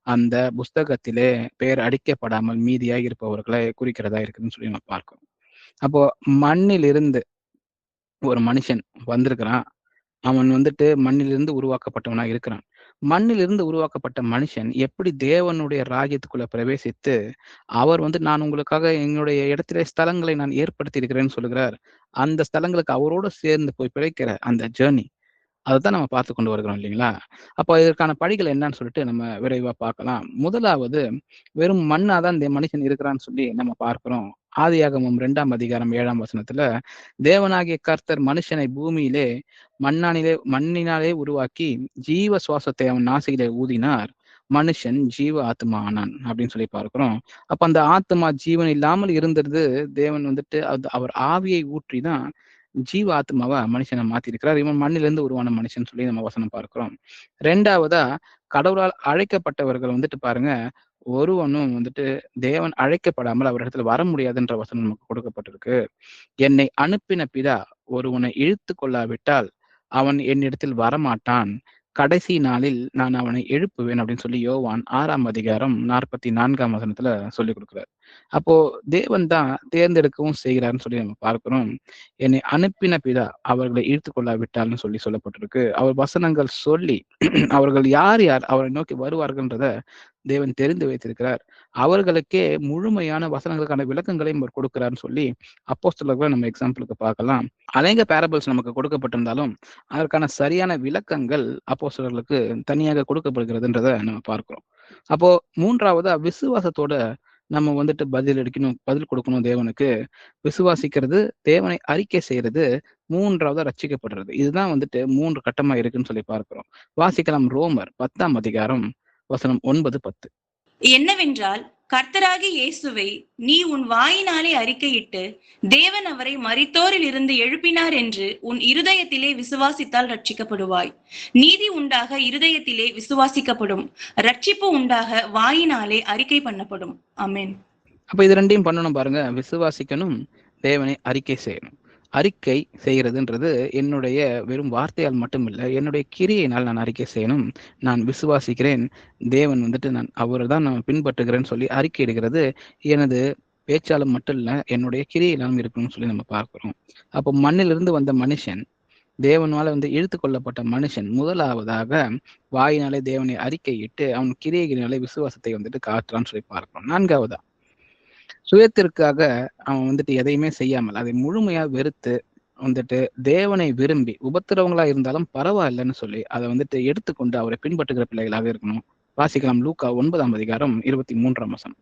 அந்த புஸ்தகத்திலே பெயர் அடிக்கப்படாமல் மீதியாய் இருப்பவர்களை குறிக்கிறதா இருக்குதுன்னு சொல்லி நம்ம பார்க்கிறோம். அப்போ மண்ணில் இருந்து ஒரு மனுஷன் வந்திருக்கிறான். அவன் வந்துட்டு மண்ணிலிருந்து உருவாக்கப்பட்டவனா இருக்கிறான். மண்ணிலிருந்து உருவாக்கப்பட்ட மனுஷன் எப்படி தேவனுடைய ராஜ்யத்துக்குள்ள பிரவேசித்து அவர் நான் உங்களுக்காக என்னுடைய இடத்திலே ஸ்தலங்களை நான் ஏற்படுத்தி இருக்கிறேன்னு சொல்லுகிறார். அந்த ஸ்தலங்களுக்கு அவரோட சேர்ந்து போய் பிழைக்கிற அந்த ஜேர்னி அதுதான் நம்ம பார்த்து கொண்டு வருகிறோம் இல்லைங்களா? அப்போ இதற்கான படிகள் என்னன்னு சொல்லிட்டு நம்ம விரைவா பார்க்கலாம். முதலாவது வெறும் மண்ணாதான் இந்த மனுஷன் இருக்கிறான்னு சொல்லி நம்ம பார்க்கிறோம். ஆதியாகமம் 2ஆம் அதிகாரம் 7ஆம் வசனத்துல தேவனாகிய கர்த்தர் மனுஷனை பூமியிலே மண்ணினாலே உருவாக்கி ஜீவ சுவாசத்தை அவன் நாசியிலே ஊதினார். மனுஷன் ஜீவ ஆத்மா ஆனான் அப்படின்னு சொல்லி பார்க்கிறோம். அப்ப அந்த ஆத்மா ஜீவன் இல்லாமல் இருந்தது. தேவன் அவர் ஆவியை ஊற்றிதான் ஜீவ ஆத்மாவா மனுஷனை மாத்திருக்கிறார். இவன் மண்ணிலிருந்து உருவான மனுஷன் சொல்லி நம்ம வசனம் பார்க்கிறோம். ரெண்டாவதா கடவுளால் அழைக்கப்பட்டவர்கள் பாருங்க, ஒருவனும் தேவன் அழைக்கப்படாமல் அவரிடத்துல வர முடியாதுன்ற வசனம் நமக்கு கொடுக்கப்பட்டிருக்கு. என்னை அனுப்பின பிதா ஒருவனை இழுத்து கொள்ளாவிட்டால் அவன் என்னிடத்தில் வரமாட்டான். கடைசி நாளில் நான் அவனை எழுப்புவேன் அப்படின்னு சொல்லி யோவான் 6ஆம் அதிகாரம் 44ஆம் வசனத்துல சொல்லி கொடுக்கிறார். அப்போ தேவன் தான் தேர்ந்தெடுக்கவும் செய்கிறார்னு சொல்லி நம்ம பார்க்கிறோம். என்னை அனுப்பின பிதா அவர்களை இழுத்து கொள்ளாவிட்டால்னு சொல்லி சொல்லப்பட்டிருக்கு. அவர் வசனங்கள் சொல்லி அவர்கள் யார் யார் அவரை நோக்கி வருவார்கள்ன்றத தேவன் தெரிந்து வைத்திருக்கிறார். அவர்களுக்கே முழுமையான வசனங்களுக்கான விளக்கங்களையும் அவர் கொடுக்கிறார்னு சொல்லி அப்போஸ்தலர்களை நம்ம எக்ஸாம்பிளுக்கு பார்க்கலாம். அநேக பேரபிள்ஸ் நமக்கு கொடுக்கப்பட்டிருந்தாலும் அதற்கான சரியான விளக்கங்கள் அப்போஸ்தலர்களுக்கு தனியாக கொடுக்கப்படுகிறதுன்றத நம்ம பார்க்கிறோம். அப்போ மூன்றாவதா விசுவாசத்தோட நம்ம பதில் கொடுக்கணும் தேவனுக்கு. விசுவாசிக்கிறது, தேவனை அறிக்கை செய்யறது, மூன்றாவதா ரட்சிக்கப்படுறது. இதுதான் 3 கட்டமா இருக்குன்னு சொல்லி பார்க்கிறோம். வாசிக்கலாம் ரோமர் 10ஆம் அதிகாரம் வசனம் 9, 10. என்னவென்றால் கர்த்தராகிய இயேசுவை நீ உன் வாயினாலே அறிக்கையிட்டு தேவன் அவரை மரித்தோரில் இருந்து எழுப்பினார் என்று உன் இருதயத்திலே விசுவாசித்தால் ரட்சிக்கப்படுவாய். நீதி உண்டாக இருதயத்திலே விசுவாசிக்கப்படும், ரட்சிப்பு உண்டாக வாயினாலே அறிக்கை பண்ணப்படும். ஆமென். அப்ப இது ரெண்டையும் பண்ணணும் பாருங்க. விசுவாசிக்கணும், தேவனை அறிக்கை செய்யணும். அறிக்கை செய்யறதுன்றது என்னுடைய வெறும் வார்த்தையால் மட்டும் இல்லை, என்னுடைய கிரியையினால் நான் அறிக்கை செய்யணும். நான் விசுவாசிக்கிறேன், தேவன் நான் அவரை தான் நான் பின்பற்றுகிறேன்னு சொல்லி அறிக்கை இடுகிறது எனது பேச்சாலும் மட்டும் இல்லை, என்னுடைய கிரியையினாலும் இருக்கணும்னு சொல்லி நம்ம பார்க்கிறோம். அப்போ மண்ணிலிருந்து வந்த மனுஷன், தேவனால இழுத்து கொள்ளப்பட்ட மனுஷன் முதலாவதாக வாயினாலே தேவனை அறிக்கையிட்டு அவன் கிரியைகளினாலே விசுவாசத்தை காட்டுறான்னு சொல்லி பார்க்கிறோம். நான்காவதா சுயத்திற்காக அவன் எதையுமே செய்யாமல் அதை முழுமையா வெறுத்து தேவனை விரும்பி உபத்திரவங்களா இருந்தாலும் பரவாயில்லைன்னு சொல்லி அதை எடுத்துக்கொண்டு அவரை பின்பற்றுகிற பிள்ளைகளாக இருக்கணும். வாசிக்கலாம் லூக்கா 9ஆம் அதிகாரம் 23ஆம் வசனம்.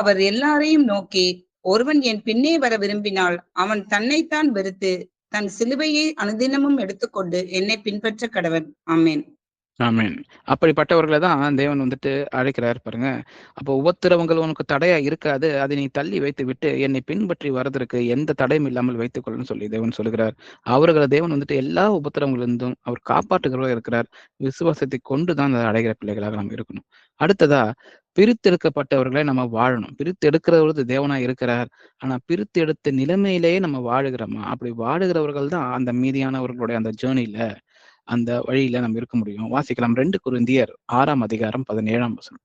அவர் எல்லாரையும் நோக்கி, ஒருவன் என் பின்னே வர விரும்பினால் அவன் தன்னைத்தான் வெறுத்து தன் சிலுவையை அனுதினமும் எடுத்துக்கொண்டு என்னை பின்பற்ற கடவன். ஆமென். ஆமென். அப்படிப்பட்டவர்களை தான் தேவன் அழைக்கிறார் பாருங்க. அப்போ உபத்திரவங்கள் உனக்கு தடையா இருக்காது, அதை நீ தள்ளி வைத்து விட்டு என்னை பின்பற்றி வர்றதற்கு எந்த தடையும் இல்லாமல் வைத்துக் கொள்ளுன்னு சொல்லி தேவன் சொல்கிறார். அவர்களை தேவன் எல்லா உபத்திரவங்களிலிருந்தும் அவர் காப்பாற்றுகிறவராக இருக்கிறார். விசுவாசத்தை கொண்டுதான் அதை அடைகிற பிள்ளைகளாக நம்ம இருக்கணும். அடுத்ததா பிரித்தெடுக்கப்பட்டவர்களை நம்ம வாழணும். பிரித்து எடுக்கிறவர்கள் தேவனா இருக்கிறார். ஆனா பிரித்து எடுத்த நிலைமையிலேயே நம்ம வாழுகிறோமா? அப்படி வாழுகிறவர்கள் தான் அந்த மீதியானவர்களுடைய அந்த ஜேர்னில அந்த வழியில நம்ம இருக்க முடியும். வாசிக்கலாம் 2 கொரிந்தியர் 6ஆம் அதிகாரம் 17ஆம் வசனம்.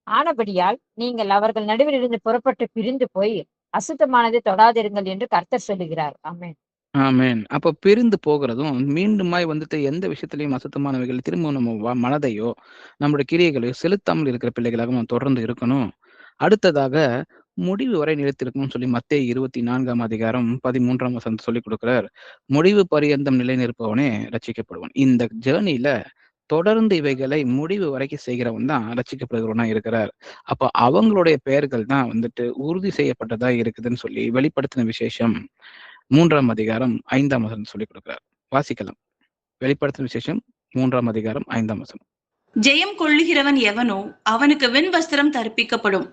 ஆனபடியால் நீங்கள் அவர்கள் நடுவில் இருந்து புறப்பட்டு பிரிந்து போய் அசுத்தமானதை தொடாதிருங்கள் என்று கர்த்தர் சொல்லுகிறார். ஆமென். ஆமென். அப்ப பிரிந்து போகிறதும் மீண்டுமாய் எந்த விஷயத்திலையும் அசுத்தமானவைகள் திரும்ப நம்ம மனதையோ நம்முடைய கிரியைகளையோ செலுத்தாமல் இருக்கிற பிள்ளைகளாக நம்ம தொடர்ந்து இருக்கணும். அடுத்ததாக முடிவு வரை நிலைத்திருக்கணும்னு சொல்லி மத்தேயு 24ஆம் அதிகாரம் 13ஆம் வசனம் சொல்லிக் கொடுக்கிறார். முடிவு பரியந்தம் நிலை நிற்பவனே ரட்சிக்கப்படுவான். இந்த ஜேர்னில தொடர்ந்து இவைகளை முடிவு வரைக்கும் செய்கிறவன் தான் ரட்சிக்கப்படுகிறவனா இருக்கிறார். அப்ப அவங்களுடைய பெயர்கள் தான் வந்துட்டு உறுதி செய்யப்பட்டதா இருக்குதுன்னு சொல்லி வெளிப்படுத்தின விசேஷம் 3ஆம் அதிகாரம் 5ஆம் வசனம் சொல்லிக் கொடுக்கிறார். வாசிக்கலாம். வெளிப்படுத்தின விசேஷம் 3ஆம் அதிகாரம் 5ஆம் வசனம். ஜெயம் கொள்ளுகிறவன் எவனோ அவனுக்கு வெண் வஸ்திரம் தரிப்பிக்கப்படும்.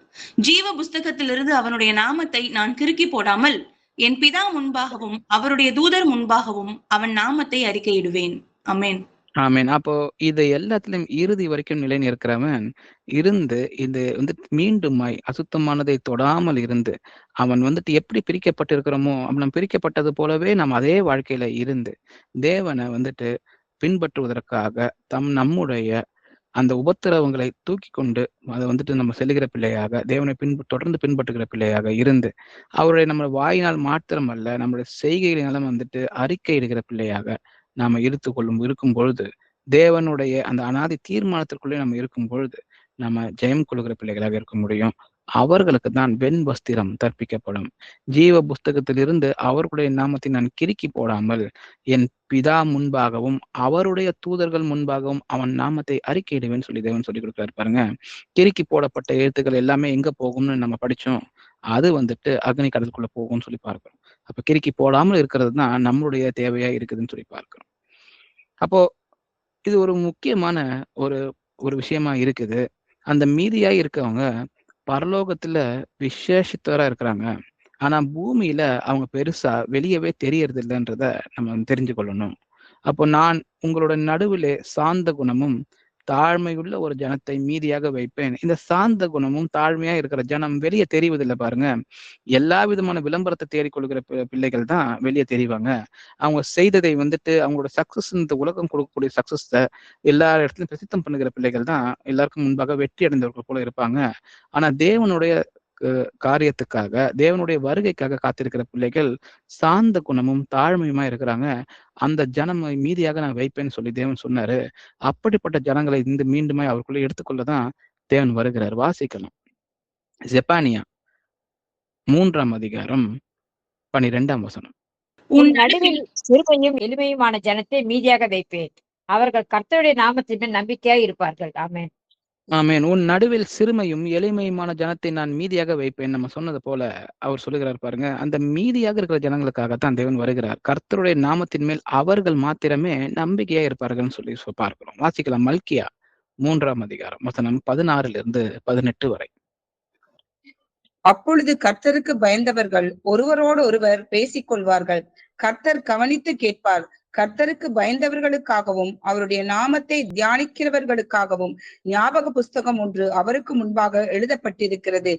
ஜீவ புஸ்தகத்திலிருந்து அவனுடைய நாமத்தை நான் கிறுக்கி போடாமல் என் பிதா முன்பாகவும் அவருடைய தூதர் முன்பாகவும் அவன் நாமத்தை அறிக்கையிடுவேன். அமேன். ஆமேன். அப்போ இது எல்லாத்திலும் இறுதி வரைக்கும் நிலை நிற்கிறவன் இருந்து இது வந்துட்டு மீண்டுமாய் அசுத்தமானதை தொடாமல் இருந்து அவன் வந்துட்டு எப்படி பிரிக்கப்பட்டிருக்கிறோமோ அவன் பிரிக்கப்பட்டது போலவே நாம் அதே வாழ்க்கையில இருந்து தேவனை வந்துட்டு பின்பற்றுவதற்காக நம்முடைய அந்த உபத்திரவங்களை தூக்கி கொண்டு அதை வந்துட்டு நம்ம செல்லுகிற பிள்ளையாக தேவனை தொடர்ந்து பின்பற்றுகிற பிள்ளையாக இருந்து அவருடைய நம்ம வாயினால் மாத்திரம் அல்ல நம்முடைய செய்கைகளினாலும் வந்துட்டு அறிக்கையிடுகிற பிள்ளையாக நாம இருக்கும் பொழுது தேவனுடைய அந்த அனாதி தீர்மானத்திற்குள்ளே நம்ம இருக்கும் பொழுது நம்ம ஜெயம் கொள்கிற பிள்ளைகளாக இருக்க முடியும். அவர்களுக்கு தான் வெண் வஸ்திரம் தற்பிக்கப்படும். ஜீவ புஸ்தகத்திலிருந்து அவர்களுடைய நாமத்தை நான் கிறுக்கி போடாமல் என் பிதா முன்பாகவும் அவருடைய தூதர்கள் முன்பாகவும் அவன் நாமத்தை அறிக்கையிடுவேன்னு சொல்லி தேவன் சொல்லி கொடுக்குறாரு பாருங்க. கிறுக்கி போடப்பட்ட எழுத்துக்கள் எல்லாமே எங்க போகும்னு நம்ம படிச்சோம். அது வந்துட்டு அக்னி கடலுக்குள்ள போகும்னு சொல்லி பார்க்கிறோம். அப்ப கிறுக்கி போடாமல் இருக்கிறது தான் நம்மளுடைய தேவையா இருக்குதுன்னு சொல்லி பார்க்கிறோம். அப்போ இது ஒரு முக்கியமான ஒரு ஒரு விஷயமா இருக்குது. அந்த மீதியா இருக்கவங்க பரலோகத்துல விசேஷித்தவரா இருக்கிறாங்க. ஆனா பூமியில அவங்க பெருசா வெளியவே தெரியறது இல்லைன்றத நம்ம தெரிஞ்சு கொள்ளணும். அப்போ நான் உங்களோட நடுவிலே சாந்த குணமும் தாழ்மையுள்ள ஒரு ஜனத்தை மீதியாக வைப்பேன். இந்த சாந்த குணமும் தாழ்மையா இருக்கிற ஜனம் வெளியே தெரிவதில்லை பாருங்க. எல்லா விதமான விளம்பரத்தை தேடிக்கொள்கிற பிள்ளைகள் தான் வெளியே தெரிவாங்க. அவங்க செய்ததை வந்துட்டு அவங்களோட சக்சஸ், இந்த உலகம் கொடுக்கக்கூடிய சக்சஸ் எல்லா இடத்துலையும் பிரசித்தம் பண்ணுகிற பிள்ளைகள் தான் எல்லாருக்கும் முன்பாக வெற்றி அடைந்தவர்கள் போல இருப்பாங்க. ஆனா தேவனுடைய காரியத்துக்காக தேவனுடைய வருகைக்காக காத்திருக்கிற பிள்ளைகள் சாந்த குணமும் தாழ்மையுமா இருக்கிறாங்க. அந்த ஜனம் மீதியாக நான் வைப்பேன்னு சொல்லி தேவன் சொன்னாரு. அப்படிப்பட்ட ஜனங்களை மீண்டுமே அவருக்குள்ள எடுத்துக்கொள்ளதான் தேவன் வருகிறார். வாசிக்கலாம். செப்பானியா 3ஆம் அதிகாரம் 12ஆம் வசனம். உன் நடுவில் சிறுமையும் எளிமையுமான ஜனத்தை மீதியாக வைப்பேன். அவர்கள் கர்த்தருடைய நாமத்தின் மேல் நம்பிக்கையாக இருப்பார்கள். ஆமென். ஆமேன். உன் நடுவில் சிறுமையும் எளிமையுமான ஜனத்தை நான் மீதியாக வைப்பேன். நம்ம சொன்னது போல அவர் சொல்லுகிறார் பாருங்க. அந்த மீதியாக இருக்கிற ஜனங்களுக்காகத்தான் தேவன் வருகிறார். கர்த்தருடைய நாமத்தின் மேல் அவர்கள் மாத்திரமே நம்பிக்கையா இருப்பார்கள் சொல்லி பார்க்கிறோம். வாசிக்கலாம். மல்கியா 3ஆம் அதிகாரம் வசனம் 16 18 வரை. அப்பொழுது கர்த்தருக்கு பயந்தவர்கள் ஒருவரோடு ஒருவர் பேசிக் கொள்வார்கள். கர்த்தர் கவனித்து கேட்பார். கர்த்தருக்கு பயந்தவர்களுக்காகவும் அவருடைய நாமத்தை தியானிக்கிறவர்களுக்காகவும் ஞாபக புஸ்தகம் ஒன்று அவருக்கு முன்பாக எழுதப்பட்டிருக்கிறது.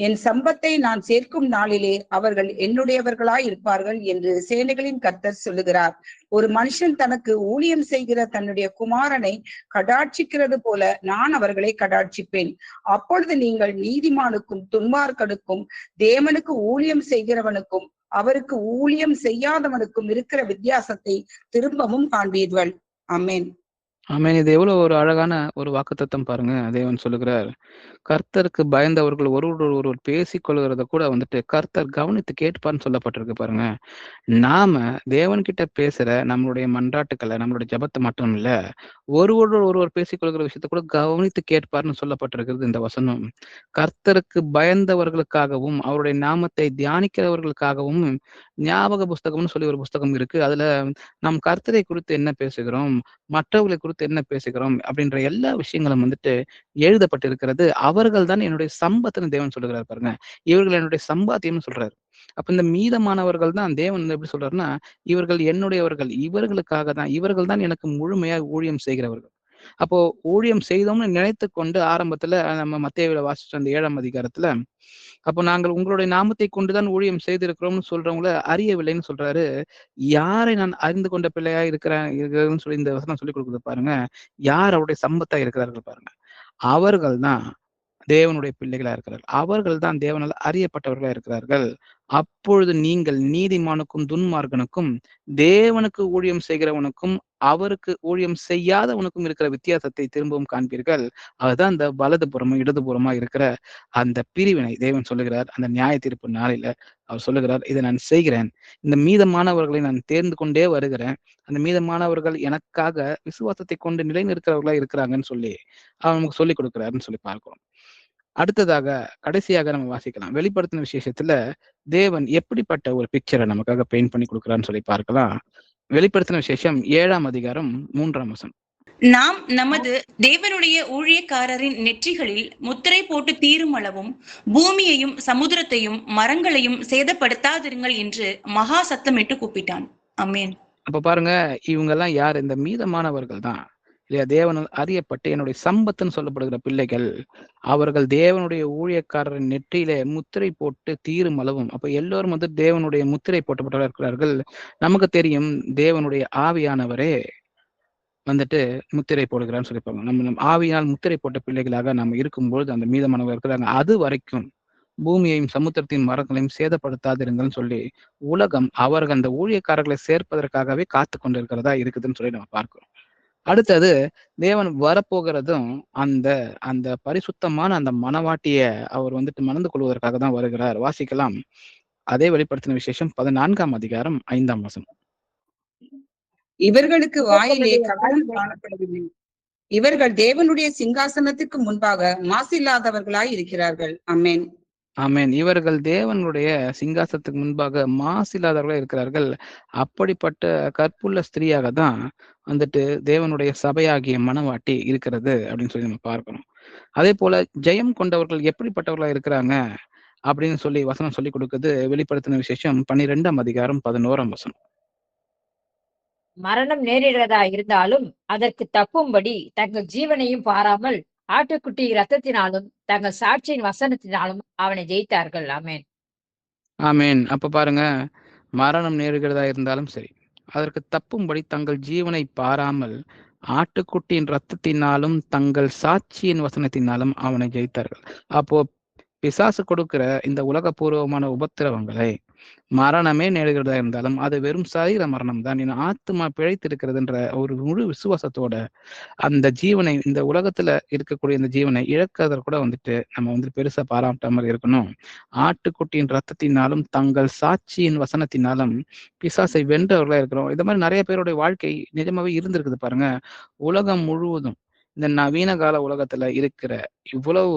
என் சம்பத்தை நான் சேர்க்கும் நாளிலே அவர்கள் என்னுடையவர்களாய் இருப்பார்கள் என்று சேனைகளின் கர்த்தர் சொல்லுகிறார். ஒரு மனுஷன் தனக்கு ஊழியம் செய்கிற தன்னுடைய குமாரனை கடாட்சிக்கிறது போல நான் அவர்களை கடாட்சிப்பேன். அப்பொழுது நீங்கள் நீதிமானுக்கும் துன்மார்க்கனுக்கும் தேவனுக்கு ஊழியம் செய்கிறவனுக்கும் அவருக்கு ஊழியம் செய்யாதவனுக்கும் இருக்கிற வித்தியாசத்தை திரும்பவும் காண்பீர்கள். ஆமென். ஆமேன். இது எவ்வளவு ஒரு அழகான ஒரு வாக்குத்தத்தம் பாருங்க. தேவன் சொல்லுகிறார், கர்த்தருக்கு பயந்தவர்கள் ஒருவர் பேசிக் கொள்கிறத கூட வந்துட்டு கர்த்தர் கவனித்து கேட்பார்னு சொல்லப்பட்டிருக்கு பாருங்க. நாம தேவன்கிட்ட பேசுற நம்மளுடைய மன்றாட்டுக்களை, நம்மளுடைய ஜபத்தை மட்டும் இல்ல, ஒருவர் பேசிக்கொள்கிற விஷயத்த கூட கவனித்து கேட்பார்னு சொல்லப்பட்டிருக்கிறது இந்த வசனம். கர்த்தருக்கு பயந்தவர்களுக்காகவும் அவருடைய நாமத்தை தியானிக்கிறவர்களுக்காகவும் ஞாபக புஸ்தகம்னு சொல்லி ஒரு புஸ்தகம் இருக்கு. அதுல நம் கர்த்தரை குறித்து என்ன பேசுகிறோம், மற்றவர்களை குறித்து என்ன பேசுகிறோம் அப்படின்ற எல்லா விஷயங்களும் வந்துட்டு எழுதப்பட்டிருக்கிறது. அவர்கள் தான் என்னுடைய சம்பத்துன்னு தேவன் சொல்லுகிறார் பாருங்க. இவர்கள் என்னுடைய சம்பாத்தியம்னு சொல்றாரு. அப்ப இந்த மீதமானவர்கள் தான் தேவன் எப்படி சொல்றாருன்னா, இவர்கள் என்னுடையவர்கள், இவர்கள் தான் எனக்கு முழுமையாக ஊழியம் செய்கிறவர்கள். அப்போ ஊழியம் செய்தோம்னு நினைத்து கொண்டு ஆரம்பத்துல நம்ம மத்தேயுல வாசிச்ச அந்த 7ஆம் அதிகாரத்துல, அப்போ நாங்கள் உங்களுடைய நாமத்தை கொண்டுதான் ஊழியம் செய்திருக்கிறோம்னு சொல்றவங்கள அறியவில்லைன்னு சொல்றாரு. யாரை நான் அறிந்து கொண்ட பிள்ளையா இருக்கிறேன்னு சொல்லி இந்த வசனம் சொல்லி கொடுக்குது பாருங்க. யார் அவருடைய சம்பத்தா இருக்கிறார்கள் பாருங்க. அவர்கள் தான் தேவனுடைய பிள்ளைகளா இருக்கிறார்கள். அவர்கள் தான் தேவனால் அறியப்பட்டவர்களா இருக்கிறார்கள். அப்பொழுது நீங்கள் நீதிமானுக்கும் துன்மார்க்கனுக்கும் தேவனுக்கு ஊழியம் செய்கிறவனுக்கும் அவருக்கு ஊழியம் செய்யாதவனுக்கும் இருக்கிற வித்தியாசத்தை திரும்பவும் காண்பீர்கள். அதுதான் இந்த வலது புறமும் இடதுபுறமா இருக்கிற அந்த பிரிவினை. தேவன் சொல்லுகிறார் அந்த நியாய தீர்ப்பு நாளில அவர் சொல்லுகிறார், இதை நான் செய்கிறேன், இந்த மீதமானவர்களை நான் தேர்ந்து கொண்டே வருகிறேன், அந்த மீதமானவர்கள் எனக்காக விசுவாசத்தை கொண்டு நிலைநிற்கிறவர்களா இருக்கிறாங்கன்னு சொல்லி அவர் நமக்கு சொல்லிக் கொடுக்கிறாருன்னு சொல்லி பார்க்கிறோம். அடுத்ததாக கடைசியாக நம்ம வாசிக்கலாம். வெளிப்படுத்தின விசேஷத்துல தேவன் எப்படிப்பட்ட ஒரு பிக்சரை நமக்காக பெயிண்ட் பண்ணி கொடுக்குறான்னு சொல்லி பார்க்கலாம். வெளிப்படுத்தின விசேஷம் 7ஆம் அதிகாரம் 3ஆம் வசனம். நாம் நமது தேவனுடைய ஊழியக்காரரின் நெற்றிகளில் முத்திரை போட்டு தீரும் அளவும் பூமியையும் சமுத்திரத்தையும் மரங்களையும் சேதப்படுத்தாதிருங்கள் என்று மகா சத்தமிட்டு கூப்பிட்டான். ஆமென். அப்ப பாருங்க, இவங்க எல்லாம் யார்? இந்த மீதமானவர்கள் தான் இல்லையா? தேவனால் அறியப்பட்டு என்னுடைய சம்பத்துன்னு சொல்லப்படுகிற பிள்ளைகள். அவர்கள் தேவனுடைய ஊழியக்காரரின் நெற்றியிலே முத்திரை போட்டு தீரும் அளவும். அப்ப எல்லோரும் வந்து தேவனுடைய முத்திரை போட்டப்பட்டவர்கள் இருக்கிறார்கள். நமக்கு தெரியும் தேவனுடைய ஆவியானவரே வந்துட்டு முத்திரை போடுகிறான்னு சொல்லிப்பாங்க. நம்ம ஆவியினால் முத்திரை போட்ட பிள்ளைகளாக நம்ம இருக்கும்பொழுது அந்த மீதமானவர் இருக்கிறாங்க. அது வரைக்கும் பூமியையும் சமுத்திரத்தின் மரங்களையும் சேதப்படுத்தாதிருங்கள்னு சொல்லி உலகம் அவர்கள் அந்த ஊழியக்காரர்களை சேர்ப்பதற்காகவே காத்து கொண்டிருக்கிறதா இருக்குதுன்னு சொல்லி நம்ம பார்க்கிறோம். அடுத்தது தேவன் வரப்போகிறதும் அந்த அந்த பரிசுத்தமான அந்த மனவாட்டிய அவர் வந்துட்டு மணந்து கொள்வதற்காக தான் வருகிறார். வாசிக்கலாம். அதே வெளிப்படுத்தின விசேஷம் 14ஆம் அதிகாரம் 5ஆம் வசனம். இவர்களுக்கு வாயிலே கபடம் காணப்படவில்லை. இவர்கள் தேவனுடைய சிங்காசனத்துக்கு முன்பாக மாசில்லாதவர்களாய் இருக்கிறார்கள். ஆமென். ஆமென். இவர்கள் தேவனுடைய சிங்காசனத்துக்கு முன்பாக மாசில்லாதவர்களாக இருக்கிறார்கள். அப்படிப்பட்ட கற்புள்ள ஸ்திரீயாக தான் வந்துட்டு தேவனுடைய சபையாகிய மனவாட்டி இருக்கிறது அப்படின்னு சொல்லி நம்ம பார்க்கணும். அதே போல ஜெயம் கொண்டவர்கள் எப்படிப்பட்டவர்களா இருக்கிறாங்க அப்படின்னு சொல்லி வசனம் சொல்லி கொடுக்குது. வெளிப்படுத்தின விசேஷம் 12ஆம் அதிகாரம் 11ஆம் வசனம். மரணம் நேரிடுறதா இருந்தாலும் அதற்கு தப்பும்படி தங்கள் ஜீவனையும் பாராமல் ஆட்டுக்குட்டி ரத்தத்தினாலும் தங்கள் சாட்சியின் வசனத்தினாலும் அவனை ஜெயித்தார்கள். ஆமென். ஆமென். அப்ப பாருங்க, மரணம் நேருகிறதா இருந்தாலும் சரி, அதற்கு தப்பும்படி தங்கள் ஜீவனை பாராமல் ஆட்டுக்குட்டியின் ரத்தத்தினாலும் தங்கள் சாட்சியின் வசனத்தினாலும் அவனை ஜெயித்தார்கள். அப்போ பிசாசு கொடுக்கிற இந்த உலகபூர்வமான உபத்திரவங்களை மரணமே நேருகிறதா இருந்தாலும் அது வெறும் சரீர மரணம் தான். என் ஆத்மா பிழைத்திருக்கிறதுன்ற ஒரு முழு விசுவாசத்தோட அந்த ஜீவனை, இந்த உலகத்துல இருக்கக்கூடிய இந்த ஜீவனை இழக்கிறத கூட வந்துட்டு நம்ம வந்து பெருசா பாராட்டாமல் இருக்கணும். ஆட்டுக்குட்டியின் ரத்தத்தினாலும் தங்கள் சாட்சியின் வசனத்தினாலும் பிசாசை வென்றவர்களா இருக்கிறோம். இந்த மாதிரி நிறைய பேருடைய வாழ்க்கை நிஜமாவே இருந்திருக்குது பாருங்க. உலகம் முழுவதும் இந்த நவீன கால உலகத்துல இருக்கிற இவ்வளவு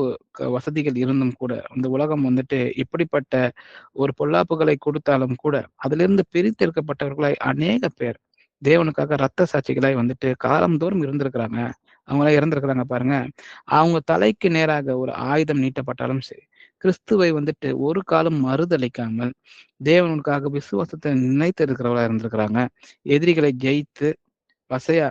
வசதிகள் இருந்தும் கூட இந்த உலகம் வந்துட்டு இப்படிப்பட்ட ஒரு பொல்லாப்புகளை கொடுத்தாலும் கூட அதிலிருந்து பிரித்தெடுக்கப்பட்டவர்களாய் அநேக பேர் தேவனுக்காக ரத்த சாட்சிகளாய் வந்துட்டு காலந்தோறும் இருந்திருக்கிறாங்க. அவங்களாம் இறந்திருக்கிறாங்க பாருங்க. அவங்க தலைக்கு நேராக ஒரு ஆயுதம் நீட்டப்பட்டாலும் சரி, கிறிஸ்துவை வந்துட்டு ஒரு காலம் மறுதளிக்காமல் தேவனுக்காக விசுவாசத்தை நினைத்து இருக்கிறவர்களா இருந்திருக்கிறாங்க. எதிரிகளை ஜெயித்து பசையா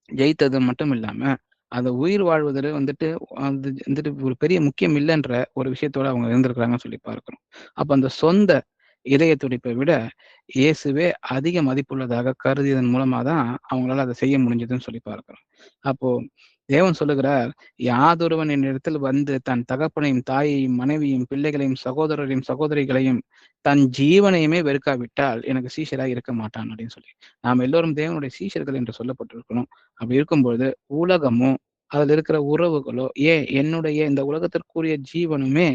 ஜெயித்தது மட்டும் இல்லாம அந்த உயிர் வாழ்வதில் வந்துட்டு அது வந்துட்டு ஒரு பெரிய முக்கியம் இல்லைன்ற ஒரு விஷயத்தோட அவங்க இருந்திருக்கிறாங்கன்னு சொல்லி பார்க்கிறோம். அப்ப அந்த சொந்த இதய துடிப்பை விட இயேசுவே அதிக மதிப்புள்ளதாக கருதியதன் மூலமா தான் அவங்களால அதை செய்ய முடிஞ்சதுன்னு சொல்லி பார்க்கிறோம். அப்போ தேவன் சொல்லுகிறார், யாதொருவன் என்னிடத்தில் வந்து தன் தகப்பனையும் தாயையும் மனைவியும் பிள்ளைகளையும் சகோதரரையும் சகோதரிகளையும் தன் ஜீவனையுமே வெறுக்காவிட்டால் எனக்கு சீஷராக இருக்க மாட்டான் அப்படின்னு சொல்லி. நாம் எல்லோரும் தேவனுடைய சீஷர்கள் என்று சொல்லப்பட்டிருக்கணும். அப்படி இருக்கும்பொழுது உலகமோ அதுல இருக்கிற உறவுகளோ என்னுடைய இந்த உலகத்திற்குரிய ஜீவனுமே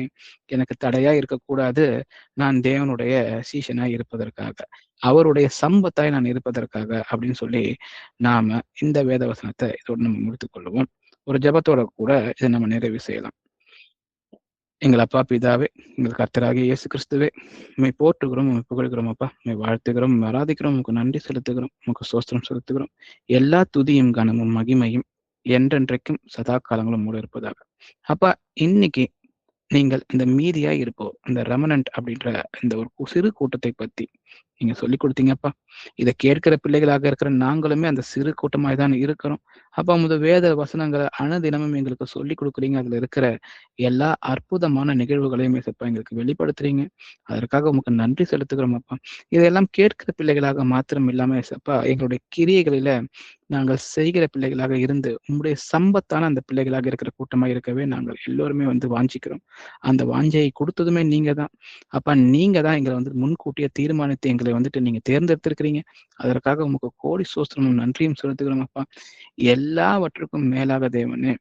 எனக்கு தடையா இருக்கக்கூடாது. நான் தேவனுடைய சீஷனா இருப்பதற்காக, அவருடைய சம்பத்தாய் நான் இருப்பதற்காக அப்படின்னு சொல்லி நாம இந்த வேத வசனத்தை இதோடு நம்ம முடித்துக் கொள்வோம். ஒரு ஜெபத்தோட கூட இதை நம்ம நிறைவு செய்யலாம். எங்கள் அப்பா பிதாவே, எங்கள் கர்த்தராகிய இயேசு கிறிஸ்துவே, உம்மை போற்றுகிறோம், உம்மை புகழ்கிறோம் அப்பா, உம்மை வாழ்த்துகிறோம், ஆராதிக்கிறோம், உமக்கு நன்றி செலுத்துகிறோம், உமக்கு ஸ்தோத்திரம் செலுத்துகிறோம். எல்லா துதியும் கனமும் மகிமையும் என்றென்றைக்கும் சதா காலங்களும் மூட இருப்பதாக. அப்பா, இன்னைக்கு நீங்கள் இந்த மீதியா இருப்போம் இந்த ரெமனன்ட் அப்படின்ற இந்த ஒரு சிறு கூட்டத்தை பத்தி நீங்க சொல்லி கொடுத்தீங்கப்பா. இதை கேட்கிற பிள்ளைகளாக இருக்கிற நாங்களுமே அந்த சிறு கூட்டமாய் தான் இருக்கிறோம். அப்ப முத வேத வசனங்களை அனுதினமும் எங்களுக்கு சொல்லி கொடுக்குறீங்க. அதுல இருக்கிற எல்லா அற்புதமான நிகழ்வுகளையும் ஏசப்பா எங்களுக்கு வெளிப்படுத்துறீங்க. அதற்காக உங்களுக்கு நன்றி செலுத்துகிறோம் அப்பா. இதெல்லாம் கேட்கிற பிள்ளைகளாக மாத்திரம் இல்லாம ஏசப்பா எங்களுடைய கிரியைகளில நாங்கள் செய்கிற பிள்ளைகளாக இருந்து உம்முடைய சம்பத்தான அந்த பிள்ளைகளாக இருக்கிற கூட்டமாக இருக்கவே நாங்கள் எல்லோருமே வாஞ்சிக்கிறோம். அந்த வாஞ்சையை கொடுத்ததுமே நீங்க தான். அப்ப நீங்க தான் எங்களை முன்கூட்டியே தீர்மானித்து எங்களை நீங்க தேர்ந்தெடுத்திருக்கிறீங்க. அதற்காக உமக்கு கோடி சோஸ்திரமும் நன்றியும் செலுத்துகிறோம் அப்பா. எல்லாவற்றுக்கும் மேலாக தேவனே,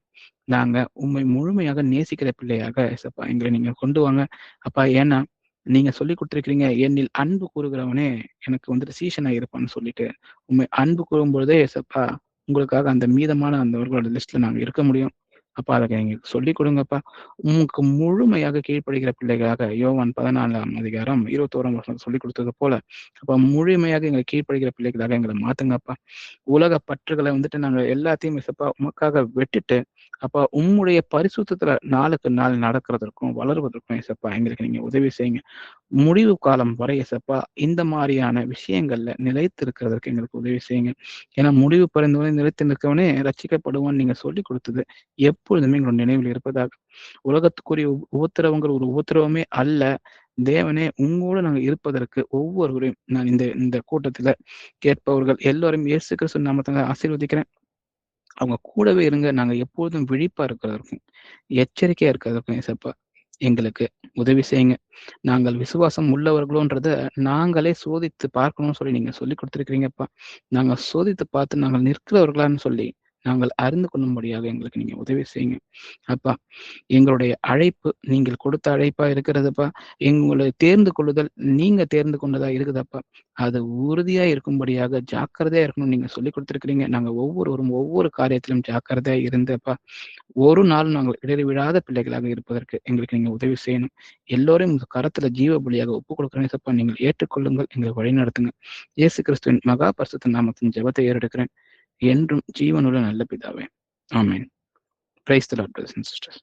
நாங்க உம்மை முழுமையாக நேசிக்கிற பிள்ளையாக ஏசப்பா எங்களை நீங்க கொண்டு வாங்க அப்பா. ஏன்னா நீங்க சொல்லி கொடுத்திருக்கிறீங்க, என்னில் அன்பு கூறுகிறவனே எனக்கு சீஷனா இருப்பான்னு சொல்லிட்டு, உண்மை அன்பு கூறும் பொழுதே ஏசப்பா உங்களுக்காக அந்த மீதமான அந்தவர்களோட லிஸ்ட்ல நாங்க இருக்க முடியும். அப்பா அதை எங்களுக்கு சொல்லிக் கொடுங்கப்பா. உங்களுக்கு முழுமையாக கீழ்ப்படுகிற பிள்ளைகளாக யோவான் 14 சொல்லிக் கொடுத்தது போல அப்ப முழுமையாக எங்களை கீழ்ப்படுகிற பிள்ளைகளாக எங்களை மாத்துங்கப்பா. உலக பற்றுகளை நாங்க எல்லாத்தையும் ஏசப்பா உமக்காக வெட்டுட்டு அப்ப உம்முடைய பரிசுத்தத்துல நாளுக்கு நாள் நடக்கிறதற்கும் வளர்வதற்கும் ஏசப்பா எங்களுக்கு நீங்க உதவி செய்யுங்க. முடிவு காலம் வரை ஏசப்பா இந்த மாதிரியான விஷயங்கள்ல நிலைத்து இருக்கிறதற்கு எங்களுக்கு உதவி செய்யுங்க. ஏன்னா முடிவு பரிந்துரை நிலைத்து நிற்கவனே ரட்சிக்கப்படுவான்னு நீங்க சொல்லி கொடுத்தது எப்பொழுதுமே எங்களோட நினைவில் இருப்பதாக. உலகத்துக்குரிய உபத்திரவங்கள் ஒரு உபத்திரவமே அல்ல. தேவனே, உங்களோடு நாங்கள் இருப்பதற்கு ஒவ்வொருவரையும் நான் இந்த கூட்டத்துல கேட்பவர்கள் எல்லோரும் இயேசு கிறிஸ்து நாமத்துல ஆசீர்வதிக்கிறேன். அவங்க கூடவே இருங்க. நாங்க எப்பொழுதும் விழிப்பா இருக்கிறதற்கும் எச்சரிக்கையா இருக்கிறதற்கும் ஏசப்பா எங்களுக்கு உதவி செய்யுங்க. நாங்கள் விசுவாசம் உள்ளவர்களோன்றத நாங்களே சோதித்து பார்க்கணும்னு சொல்லி நீங்க சொல்லி கொடுத்துருக்கிறீங்கப்பா. நாங்க சோதித்து பார்த்து நாங்கள் நிற்கிறவர்களான்னு சொல்லி நாங்கள் அறிந்து கொள்ளும்படியாக எங்களுக்கு நீங்க உதவி செய்யுங்க அப்பா. எங்களுடைய அழைப்பு நீங்கள் கொடுத்த அழைப்பா இருக்கிறதுப்பா. எங்களுடைய தேர்ந்து கொள்ளுதல் நீங்க தேர்ந்து கொண்டதா இருக்குதப்பா. அது உறுதியா இருக்கும்படியாக ஜாக்கிரதையா இருக்கணும்னு நீங்க சொல்லி கொடுத்துருக்கிறீங்க. நாங்க ஒவ்வொருவரும் ஒவ்வொரு காரியத்திலும் ஜாக்கிரதையா இருந்தப்பா ஒரு நாள் நாங்கள் இடறி விழாத பிள்ளைகளாக இருப்பதற்கு எங்களுக்கு நீங்க உதவி செய்யணும். எல்லோரும் உங்க கரத்துல ஜீவ பலியாக ஒப்புக் கொடுக்கிறேன் சப்பா. நீங்கள் ஏற்றுக்கொள்ளுங்கள், எங்களை வழி நடத்துங்க. இயேசு கிறிஸ்துவின் மகா பரிசுத்த நாமத்தின் ஜெபத்தை ஏறெடுக்கிறேன் என்றும் ஜீவனுள்ள நல்ல பிதாவே. ஆமென். Praise the lord, brothers and sisters.